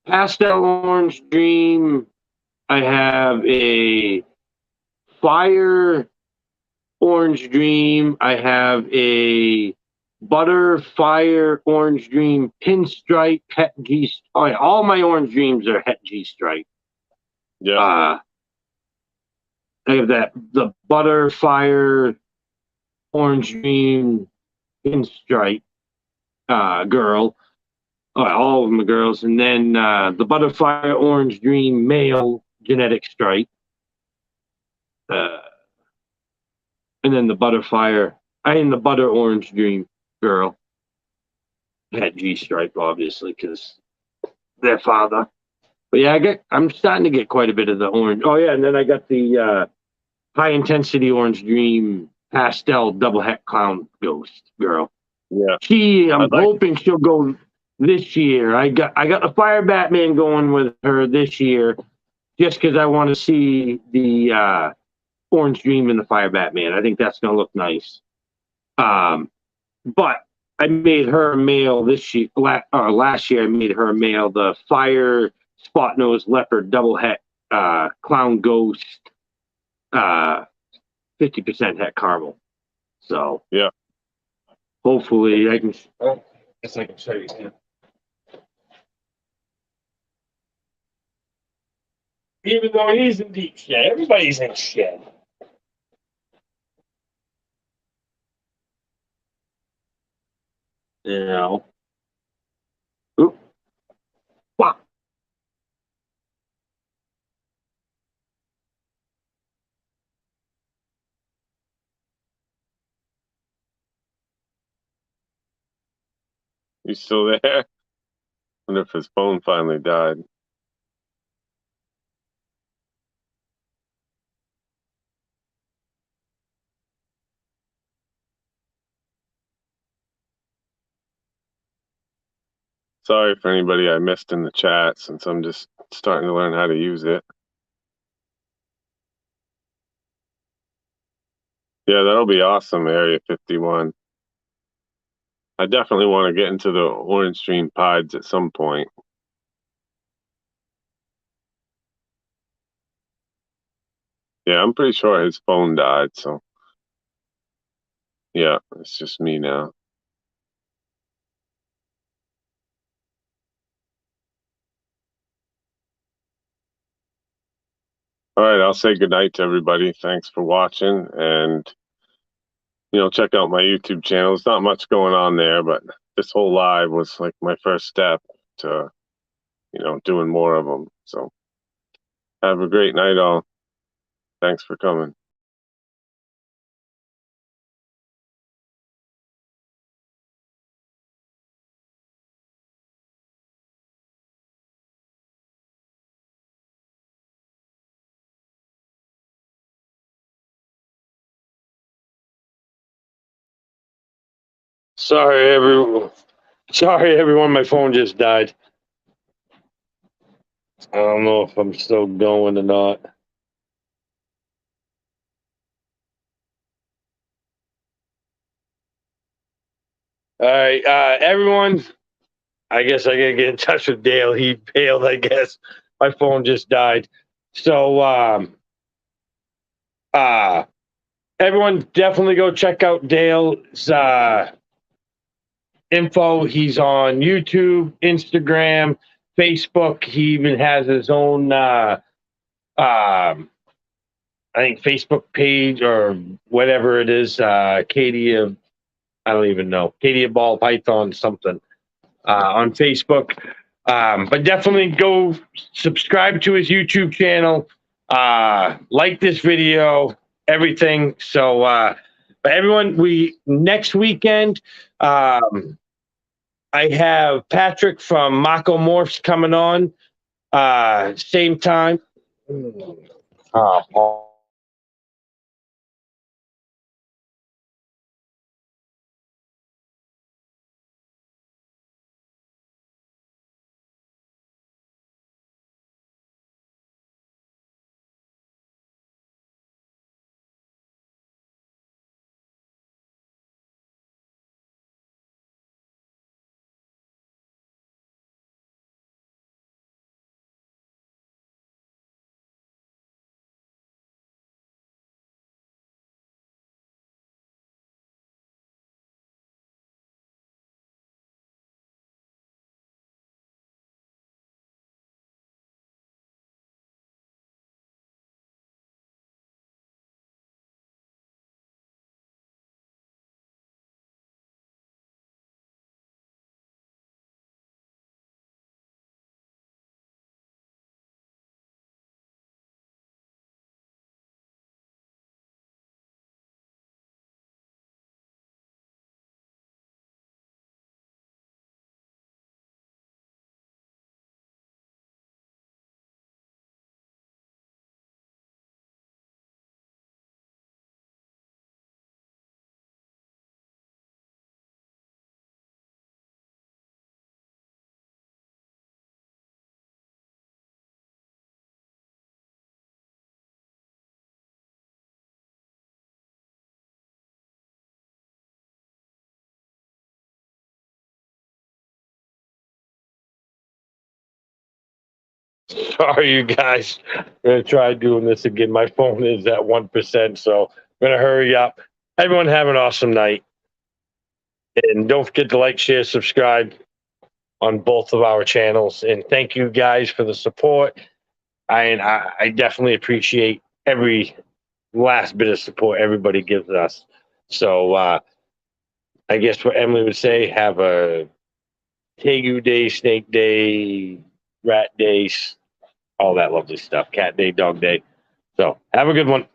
Speaker 1: pastel orange dream. I have a fire orange dream. I have a butter fire orange dream pinstripe het G. Oh, yeah, all my orange dreams are het G stripe.
Speaker 2: Yeah,
Speaker 1: I have the butter fire orange dream pinstripe girl. All of them are girls, and then the butterfly orange dream male genetic stripe, uh, and then the the butter orange dream girl had G stripe, obviously, because their father. But yeah, I'm starting to get quite a bit of the orange. Oh yeah, and then I got the high intensity orange dream pastel double het clown ghost girl.
Speaker 2: yeah.
Speaker 1: I'm
Speaker 2: I'd like.
Speaker 1: hoping she'll go this year. I got the Fire Batman going with her this year, just because I want to see the Orange Dream in the Fire Batman. I think that's gonna look nice. But I made her a male this year. Last year I made her a male. The Fire Spot Nose Leopard double het Clown Ghost, 50% het caramel. So
Speaker 2: Yeah,
Speaker 1: hopefully I can. Oh, guess I can show you. Yeah. Even though he's in deep shed, everybody's in shed. You know. Oop. Wow.
Speaker 2: you still there? Wonder if his phone finally died. Sorry for anybody I missed in the chat, since I'm just starting to learn how to use it. Yeah, that'll be awesome, Area 51. I definitely want to get into the Orange Stream Pieds at some point. Yeah, I'm pretty sure his phone died, so yeah, it's just me now. All right, I'll say goodnight to everybody. Thanks for watching, and check out my YouTube channel. There's not much going on there, but this whole live was like my first step to, doing more of them. So Have a great night, all. Thanks for coming.
Speaker 1: Sorry, everyone. Sorry, everyone. My phone just died. I don't know if I'm still going or not. All right, everyone. I guess I gotta get in touch with Dale. He bailed. I guess my phone just died. So, everyone, definitely go check out Dale's info. He's on YouTube, Instagram, Facebook. He even has his own, I think, Facebook page or whatever it is. Acadia, I don't even know. Acadia Ball Python something on Facebook. But definitely go subscribe to his YouTube channel. Like this video, everything. So, but everyone, next weekend, I have Patrick from Mako Morphs coming on. Same time. Sorry, you guys. I'm gonna try doing this again. My phone is at 1%, so I'm gonna hurry up. Everyone have an awesome night, and don't forget to like, share, subscribe on both of our channels. And thank you guys for the support. I definitely appreciate every last bit of support everybody gives us. So I guess what Emily would say: have a Tegu Day, Snake Day, Rat Day, all that lovely stuff. Cat Day, Dog Day. So have a good one.